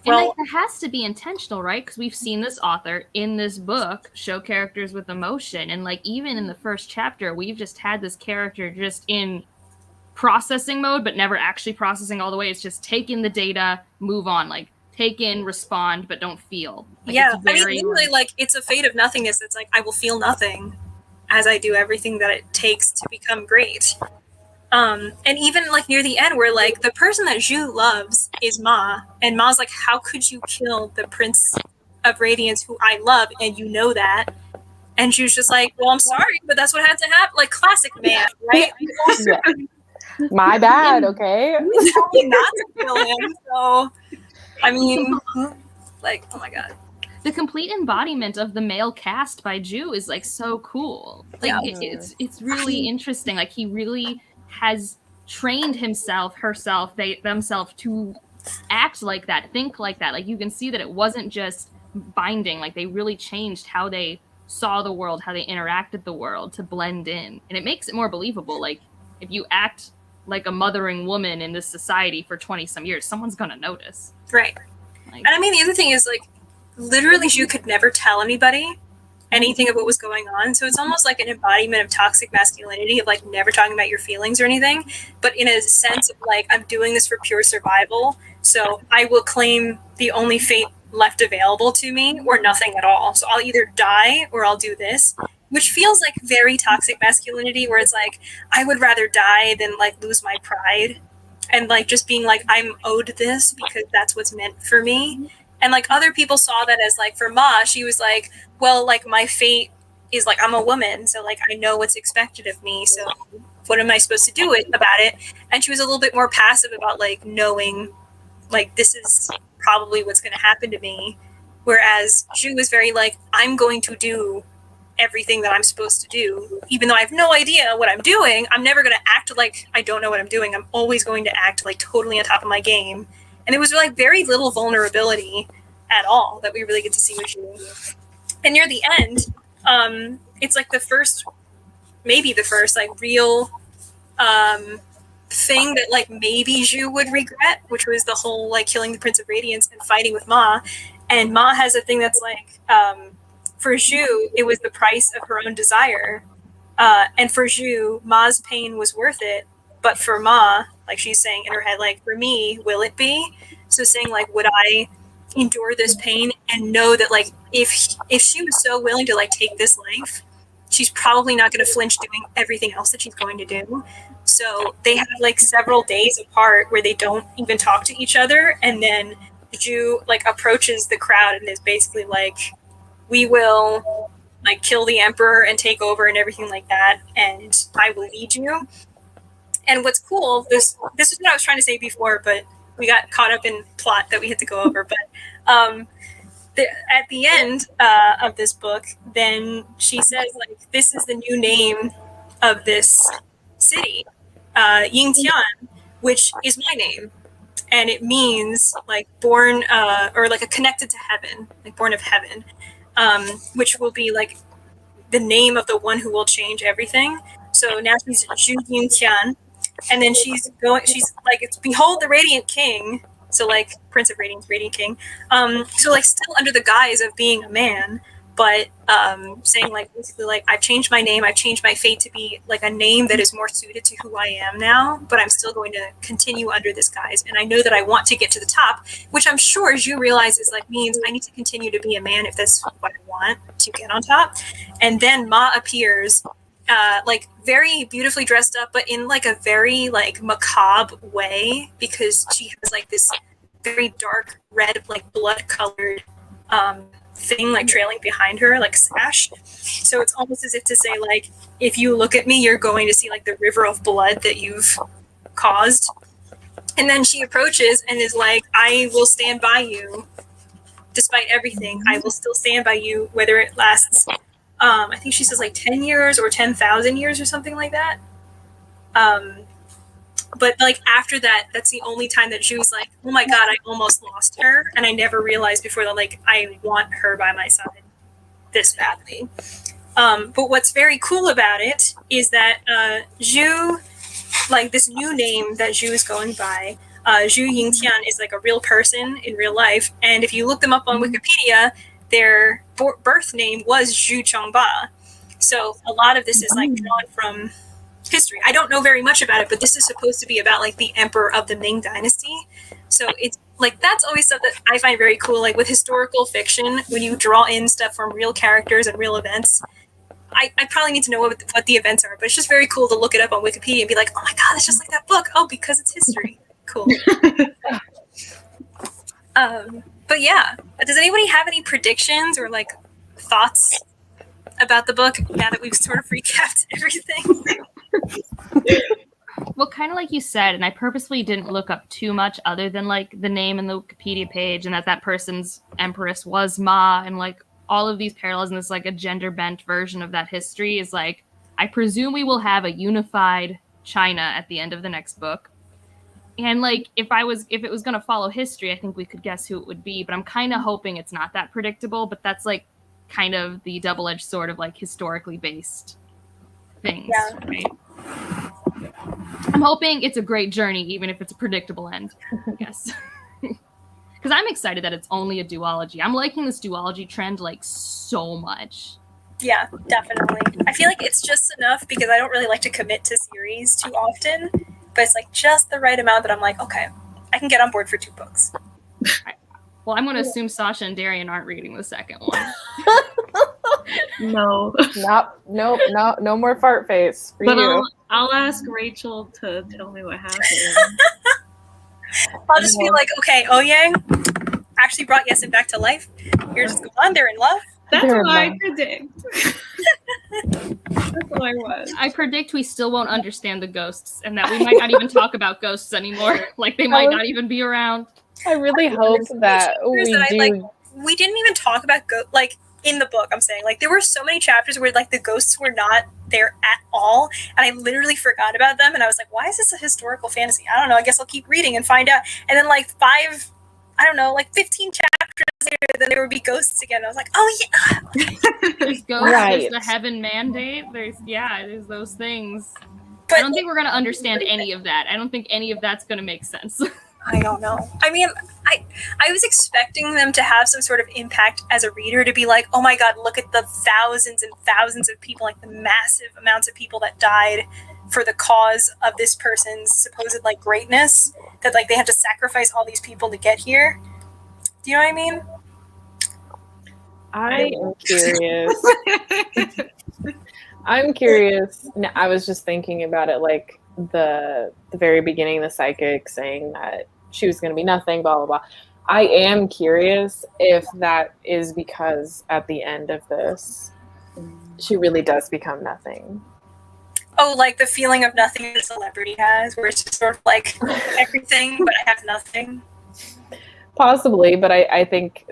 And like, that has to be intentional, right? Because we've seen this author in this book show characters with emotion. And like, even in the first chapter, we've just had this character just in processing mode, but never actually processing all the way. It's just take in the data, move on. Like, take in, respond, but don't feel. Like, yeah, I mean, literally, like, it's a fate of nothingness. It's like, I will feel nothing as I do everything that it takes to become great. And even like near the end, where like the person that Zhu loves is Ma, and Ma's like, how could you kill the Prince of Radiance who I love, and you know that? And Zhu's just like, well, I'm sorry, but that's what had to happen. Like, classic man, right? Yeah. My bad, okay? He's trying not to kill him, so I mean, like, oh my god. The complete embodiment of the male cast by Zhu is like so cool. Like, yeah. It's really interesting. Like, he really has trained himself, herself, themselves to act like that, think like that. Like, you can see that it wasn't just binding. Like, they really changed how they saw the world, how they interacted the world to blend in. And it makes it more believable. Like, if you act like a mothering woman in this society for 20 some years, someone's gonna notice. Right. Like, and I mean, the other thing is, like, literally Zhu could never tell anybody anything of what was going on, so it's almost like an embodiment of toxic masculinity, of like never talking about your feelings or anything, but in a sense of like, I'm doing this for pure survival, so I will claim the only fate left available to me or nothing at all. So I'll either die or I'll do this, which feels like very toxic masculinity, where it's like, I would rather die than like lose my pride, and like just being like, I'm owed this because that's what's meant for me. And like, other people saw that as like, for Ma, she was like, well, like, my fate is like, I'm a woman, so like, I know what's expected of me, so what am I supposed to do about it? And she was a little bit more passive about like knowing like, this is probably what's going to happen to me, whereas Zhu was very like, I'm going to do everything that I'm supposed to do, even though I have no idea what I'm doing. I'm never going to act like I don't know what I'm doing. I'm always going to act like totally on top of my game. And it was like very little vulnerability at all that we really get to see with Zhu. And near the end, it's like maybe the first like real thing that like maybe Zhu would regret, which was the whole like killing the Prince of Radiance and fighting with Ma. And Ma has a thing that's like, for Zhu, it was the price of her own desire. And for Zhu, Ma's pain was worth it. But for Ma, Like she's saying in her head, like, for me, will it be? So saying like, would I endure this pain and know that like if she was so willing to like take this life, she's probably not going to flinch doing everything else that she's going to do. So they have like several days apart where they don't even talk to each other, and then Ju like approaches the crowd and is basically like, we will like kill the emperor and take over and everything like that, and I will lead you. And what's cool, this is what I was trying to say before, but we got caught up in plot that we had to go over. But at the end of this book, then she says like, this is the new name of this city, Yingtian, which is my name, and it means like born or like a connected to heaven, like born of heaven, which will be like the name of the one who will change everything. So now she's Zhu Yingtian, and then she's like, it's behold the radiant king. So like Prince of Radiance, Radiant King. So like still under the guise of being a man, but saying like basically like, I've changed my name, I've changed my fate to be like a name that is more suited to who I am now, but I'm still going to continue under this guise. And I know that I want to get to the top, which I'm sure as you realize is like means I need to continue to be a man if that's what I want to get on top. And then Ma appears, like very beautifully dressed up, but in like a very like macabre way, because she has like this very dark red, like blood colored thing like trailing behind her, like sash. So it's almost as if to say like, if you look at me, you're going to see like the river of blood that you've caused. And then she approaches and is like, I will stand by you despite everything. I will still stand by you, whether it lasts I think she says like 10 years or 10,000 years or something like that. But like after that, that's the only time that she was like, oh my God, I almost lost her. And I never realized before that, like, I want her by my side this badly. But what's very cool about it is that Zhu, like this new name that Zhu is going by, Zhu Yingtian is like a real person in real life. And if you look them up on Wikipedia, their birth name was Zhu Chongba. So a lot of this is like drawn from history. I don't know very much about it, but this is supposed to be about like the emperor of the Ming Dynasty. So it's like, that's always stuff that I find very cool. Like with historical fiction, when you draw in stuff from real characters and real events, I probably need to know what the events are, but it's just very cool to look it up on Wikipedia and be like, oh my God, it's just like that book. Oh, because it's history. Cool. But yeah, does anybody have any predictions or like thoughts about the book now that we've sort of recapped everything? Well, kind of like you said, and I purposely didn't look up too much other than like the name in the Wikipedia page and that person's empress was Ma, and like all of these parallels and this like a gender bent version of that history is like, I presume we will have a unified China at the end of the next book. And like, if it was going to follow history, I think we could guess who it would be, but I'm kind of hoping it's not that predictable, but that's like kind of the double-edged sword of like historically based things, right? I'm hoping it's a great journey, even if it's a predictable end, I guess. Because I'm excited that it's only a duology. I'm liking this duology trend like so much. Yeah, definitely. I feel like it's just enough because I don't really like to commit to series too often. But it's like just the right amount that I'm like, okay, I can get on board for 2 books. Well, I'm going to assume Sasha and Daryan aren't reading the second one. No. No more fart face for But you. I'll ask Rachel to tell me what happened. I'll just be like, okay, Oyang actually brought Yesin back to life. Here's what's going on. They're in love. That's They're what I like- predict. That's what I was. I predict we still won't understand the ghosts and that we might not even talk about ghosts anymore. Like they might not even be around. I really hope that we do. We didn't even talk about like in the book. I'm saying like there were so many chapters where like the ghosts were not there at all, and I literally forgot about them. And I was like, why is this a historical fantasy? I don't know. I guess I'll keep reading and find out. And then like 15 chapters later, then there would be ghosts again. I was like, oh yeah. There's ghosts, Right. There's the heaven mandate, there's those things. But I don't think we're going to understand any of that. I don't think any of that's going to make sense. I don't know. I mean, I was expecting them to have some sort of impact as a reader, to be like, oh my God, look at the thousands and thousands of people, like the massive amounts of people that died for the cause of this person's supposed like greatness, that like they have to sacrifice all these people to get here. Do you know what I mean? I am curious. I'm curious. I was just thinking about it, like the very beginning, the psychic saying that she was going to be nothing, blah blah blah. I am curious if that is because at the end of this, she really does become nothing. Oh, like the feeling of nothing a celebrity has, where it's just sort of like everything, but I have nothing. Possibly, but I think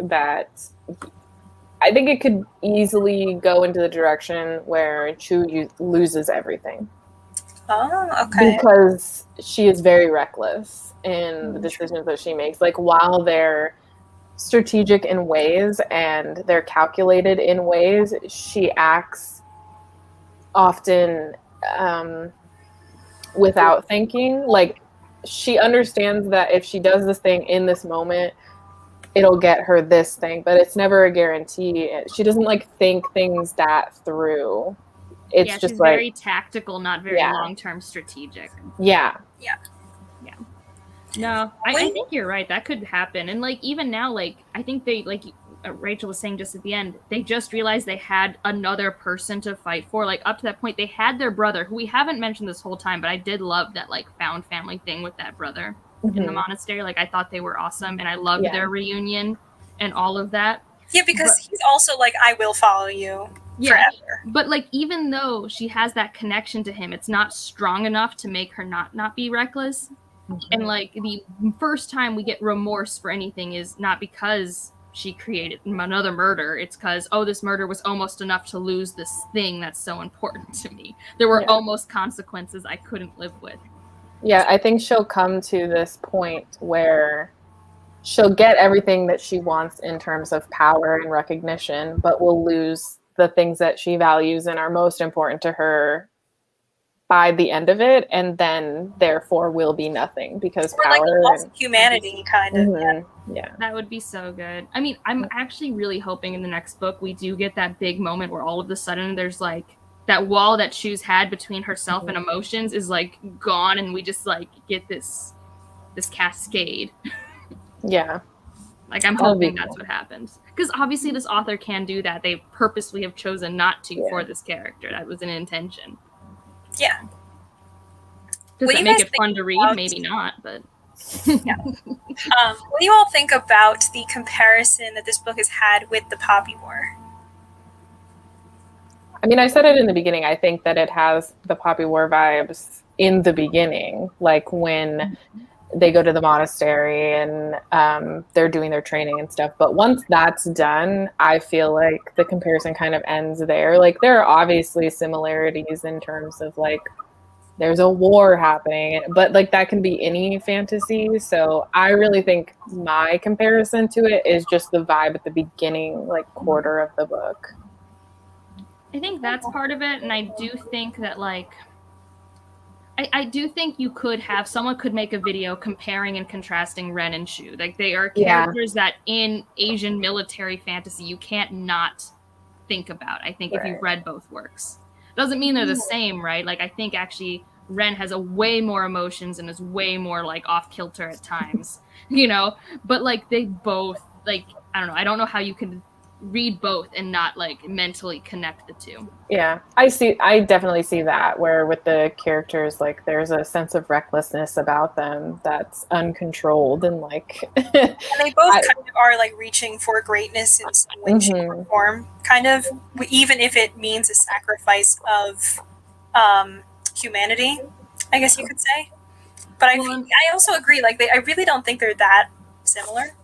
it could easily go into the direction where Chu loses everything. Oh, okay. Because she is very reckless in the decisions that she makes. Like, while they're strategic in ways and they're calculated in ways, she acts often without thinking. Like, she understands that if she does this thing in this moment, it'll get her this thing, but it's never a guarantee. She doesn't like think things that through. It's just she's like very tactical, not very long-term strategic. Yeah. No, I think you're right. That could happen. And like even now, like I think they like Rachel was saying just at the end, they just realized they had another person to fight for. Like up to that point, they had their brother, who we haven't mentioned this whole time, but I did love that like found family thing with that brother in the monastery. Like I thought they were awesome, and I loved their reunion and all of that. Yeah, because he's also like, I will follow you forever. But like even though she has that connection to him, it's not strong enough to make her not be reckless. And like the first time we get remorse for anything is not because she created another murder. It's because, this murder was almost enough to lose this thing that's so important to me. There were almost consequences I couldn't live with. Yeah, I think she'll come to this point where she'll get everything that she wants in terms of power and recognition, but will lose the things that she values and are most important to her by the end of it, and then therefore will be nothing because power like and humanity kind of. Yeah, that would be so good. I mean, I'm actually really hoping in the next book we do get that big moment where all of a sudden there's like that wall that Chu's had between herself and emotions is like gone, and we just like get this cascade. Yeah, like I'm hoping that's what happens, because obviously this author can do that. They purposely have chosen not to for this character. That was an intention. Yeah. Does that make it fun to read? Maybe not, but yeah. What do you all think about the comparison that this book has had with the Poppy War? I mean, I said it in the beginning. I think that it has the Poppy War vibes in the beginning, like when they go to the monastery and they're doing their training and stuff. But once that's done, I feel like the comparison kind of ends there. Like there are obviously similarities in terms of like there's a war happening, but like that can be any fantasy. So I really think my comparison to it is just the vibe at the beginning, like quarter of the book. I think that's part of it, and I do think that like I do think you could have someone could make a video comparing and contrasting Ren and Shu. Like they are characters that in Asian military fantasy you can't not think about. I think if you've read both works. Doesn't mean they're the same, right? Like I think actually Ren has a way more emotions and is way more like off kilter at times, you know? But like they both like I don't know how you can read both and not like mentally connect the two. Yeah, I definitely see that, where with the characters like there's a sense of recklessness about them that's uncontrolled, and like and they both kind of are like reaching for greatness in some way, shape, or form, kind of, even if it means a sacrifice of humanity, I guess you could say. But I also agree, like I really don't think they're that similar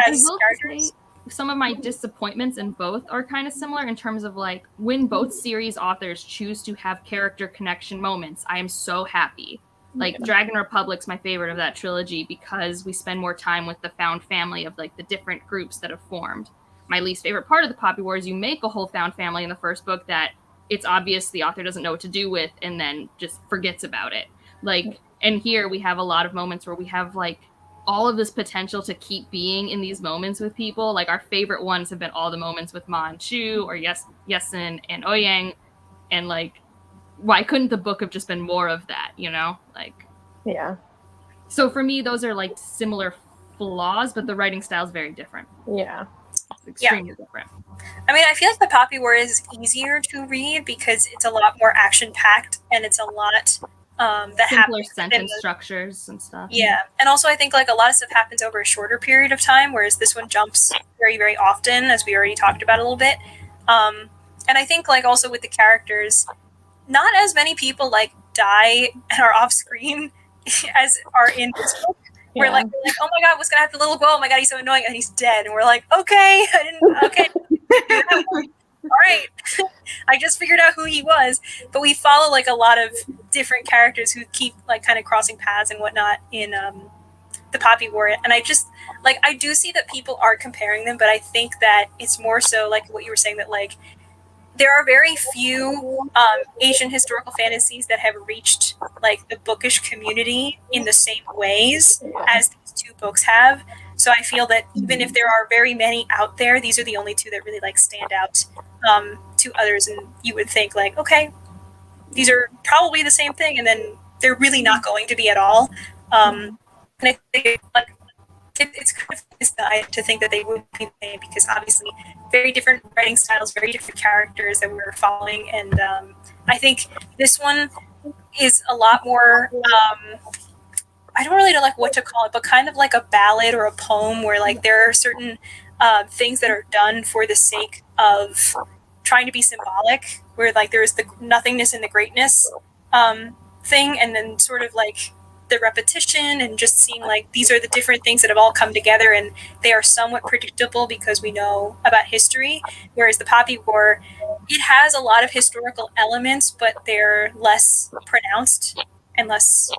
as characters. Some of my disappointments in both are kind of similar in terms of like when both series authors choose to have character connection moments, I am so happy. Like Dragon Republic's my favorite of that trilogy because we spend more time with the found family of like the different groups that have formed. My least favorite part of the Poppy War is you make a whole found family in the first book that it's obvious the author doesn't know what to do with and then just forgets about it. Like, and here we have a lot of moments where we have like all of this potential to keep being in these moments with people. Like our favorite ones have been all the moments with Ma and Chu or Yesun and Ouyang. And like why couldn't the book have just been more of that, you know? Like, Yeah. so for me, those are like similar flaws, but the writing style is very different. Yeah. It's extremely different. I mean, I feel like the Poppy War is easier to read because it's a lot more action-packed and it's a lot that Simpler happens. sentence structures and stuff. Yeah, and also I think like a lot of stuff happens over a shorter period of time, whereas this one jumps very, very often, as we already talked about a little bit. And I think like also with the characters, not as many people like die and are off screen as are in this book. We're like, oh my god, what's gonna happen to little Guo? Oh my god, he's so annoying, and he's dead. And we're like, okay, okay, all right. I just figured out who he was. But we follow like a lot of different characters who keep like kind of crossing paths and whatnot in the Poppy War. And I just like I do see that people are comparing them, but I think that it's more so like what you were saying, that like there are very few Asian historical fantasies that have reached like the bookish community in the same ways as these two books have. So I feel that even if there are very many out there, these are the only two that really like stand out to others. And you would think like, okay, these are probably the same thing, and then they're really not going to be at all. And I think like it's kind of misguided to think that they would be the same, because obviously very different writing styles, very different characters that we're following, and I think this one is a lot more I don't really know like what to call it, but kind of like a ballad or a poem, where like there are certain things that are done for the sake of trying to be symbolic, where like there's the nothingness and the greatness thing, and then sort of like the repetition and just seeing like these are the different things that have all come together, and they are somewhat predictable because we know about history. Whereas the Poppy War, it has a lot of historical elements, but they're less pronounced and less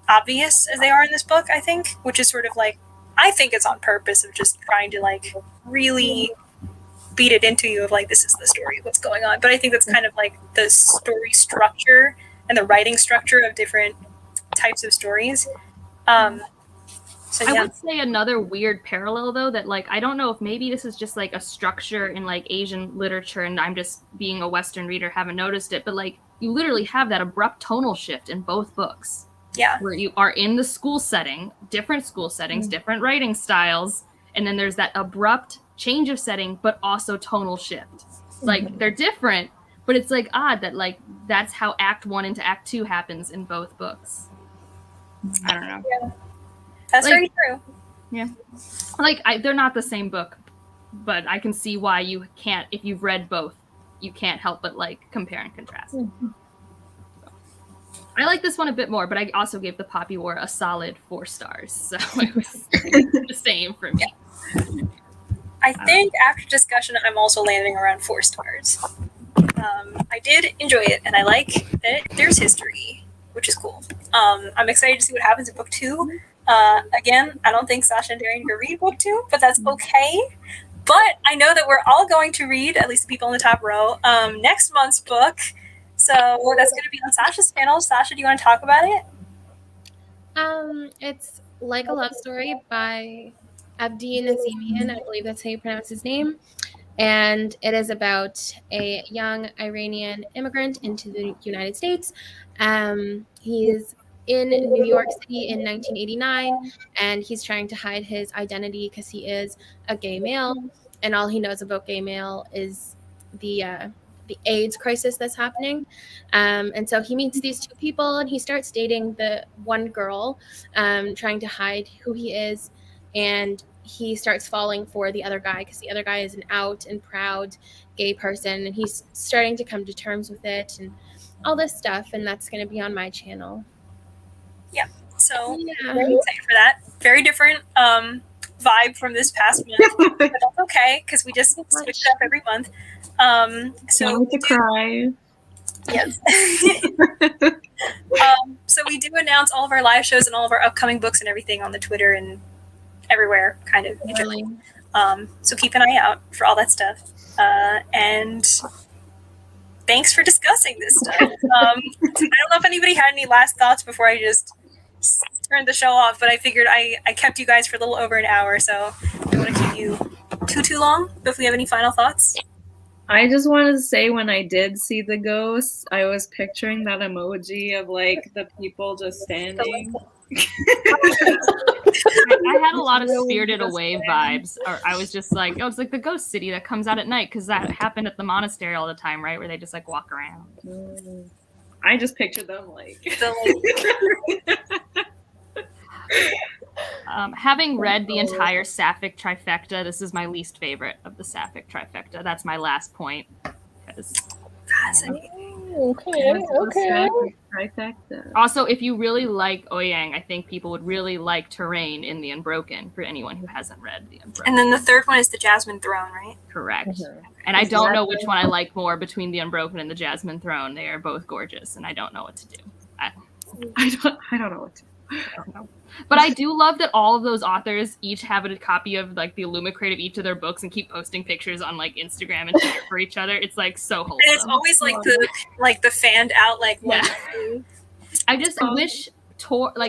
obvious as they are in this book, I think, which is sort of like, I think it's on purpose of just trying to like really beat it into you of like, this is the story of what's going on. But I think that's kind of like the story structure and the writing structure of different types of stories. So yeah. I would say another weird parallel though, that like I don't know if maybe this is just like a structure in like Asian literature and I'm just being a Western reader, haven't noticed it, but like you literally have that abrupt tonal shift in both books. Yeah. Where you are in the school setting, different school settings, different writing styles, and then there's that abrupt change of setting, but also tonal shift. Like they're different, but it's like odd that like that's how Act 1 into Act 2 happens in both books. I don't know. Yeah. That's like, very true. Yeah. Like they're not the same book, but I can see why you can't, if you've read both, you can't help but like compare and contrast. I like this one a bit more, but I also gave the Poppy War a solid 4 stars. So it was the same for me. I think after discussion, I'm also landing around 4 stars. I did enjoy it, and I like that there's history, which is cool. I'm excited to see what happens in book 2. Again, I don't think Sasha and Daryan can read book 2, but that's okay. But I know that we're all going to read, at least the people in the top row, next month's book. So that's going to be on Sasha's panel. Sasha, do you want to talk about it? It's Like a Love Story by Abdi Nazemian. I believe that's how you pronounce his name. And it is about a young Iranian immigrant into the United States. He's in New York City in 1989, and he's trying to hide his identity because he is a gay male, and all he knows about gay male is the AIDS crisis that's happening. And so he meets these 2 people, and he starts dating the one girl, trying to hide who he is, and he starts falling for the other guy because the other guy is an out and proud gay person, and he's starting to come to terms with it and all this stuff, and that's going to be on my channel. Yeah, so very excited for that. Very different vibe from this past month, but that's okay because we just switch it up every month. So to cry. Yes. So we do announce all of our live shows and all of our upcoming books and everything on the Twitter and everywhere, kind of. So keep an eye out for all that stuff. And thanks for discussing this stuff. I don't know if anybody had any last thoughts before I just turned the show off, but I figured I kept you guys for a little over an hour, so I don't want to keep you too long. But if we have any final thoughts. I just wanted to say when I did see the ghosts, I was picturing that emoji of like the people just standing. I had a lot of Really Spirited just Away standing. vibes. Or I was just like, oh, it's like the ghost city that comes out at night because that happened at the monastery all the time, right? Where they just like walk around. I just pictured them like. Having read the entire Sapphic trifecta, this is my least favorite of the Sapphic trifecta. That's my last point. Fascinating. Okay. Trifecta. Also, if you really like Ouyang, I think people would really like Terrain in The Unbroken for anyone who hasn't read The Unbroken. And then the third one is the Jasmine Throne, right? Correct. Mhm. And I don't know which one I like more between The Unbroken and the Jasmine Throne. They are both gorgeous, and I don't know what to do. I don't know what to do. But I do love that all of those authors each have a copy of like the Illumicrate of each of their books and keep posting pictures on like Instagram and Twitter for each other. It's like so wholesome. And it's always like the fanned out like Yeah. one. I wish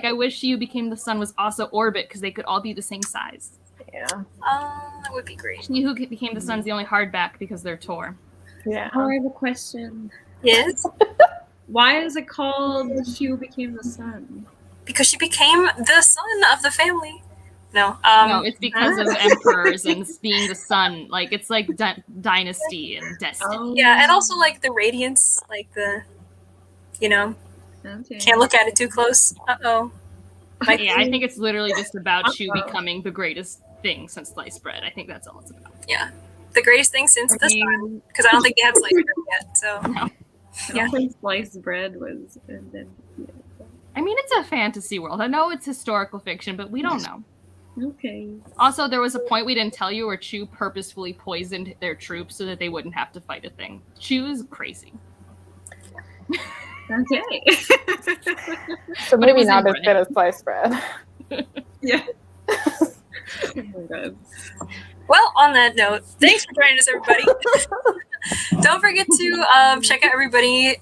I wish You Became the Sun was also Orbit because they could all be the same size. Yeah. That would be great. You Who Became the Sun is the only hardback because they're Tor. Yeah. Oh, I have a question. Yes, Why is it called She Who Became the Sun? because she became the son of the family. No, No, it's because of emperors and being the sun. Like it's like dynasty and destiny. yeah, and also like the radiance, like the, Okay. can't look at it too close. Uh-oh. Yeah, I think it's literally just about Shu becoming the greatest thing since sliced bread. I think that's all it's about. Yeah, the greatest thing since the sun, because I don't think they had sliced bread yet. So No. Yeah. Sliced bread was invented. I mean, it's a fantasy world. I know it's historical fiction, but we don't know. Okay. Also, there was a point we didn't tell you where Chu purposefully poisoned their troops so that they wouldn't have to fight a thing. Chu is crazy. Okay. So But it maybe was not in as good as sliced bread. Yeah. Oh my god. Well, on that note, thanks for joining us, everybody. Don't forget to check out everybody.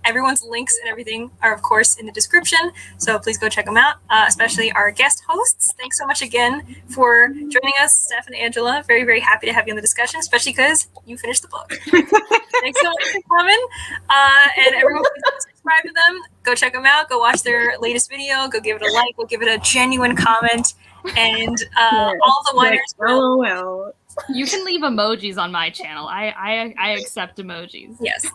Everyone's links and everything are, of course, in the description. So please go check them out, especially our guest hosts. Thanks so much again for joining us, Steph and Angela. Very, very happy to have you on the discussion, especially because you finished the book. Thanks so much for coming. And everyone, please subscribe to them. Go check them out. Go watch their latest video. Go give it a like. Go give it a genuine comment. And all the Whiners will... LOL. You can leave emojis on my channel. I accept emojis. Yes,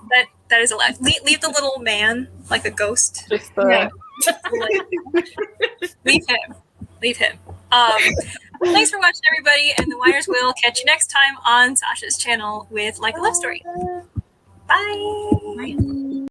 that is allowed. Leave the little man like a ghost. Just the Leave him. Thanks for watching, everybody, and the Whiners will catch you next time on Sasha's channel with Like a Love Story. Bye. Bye.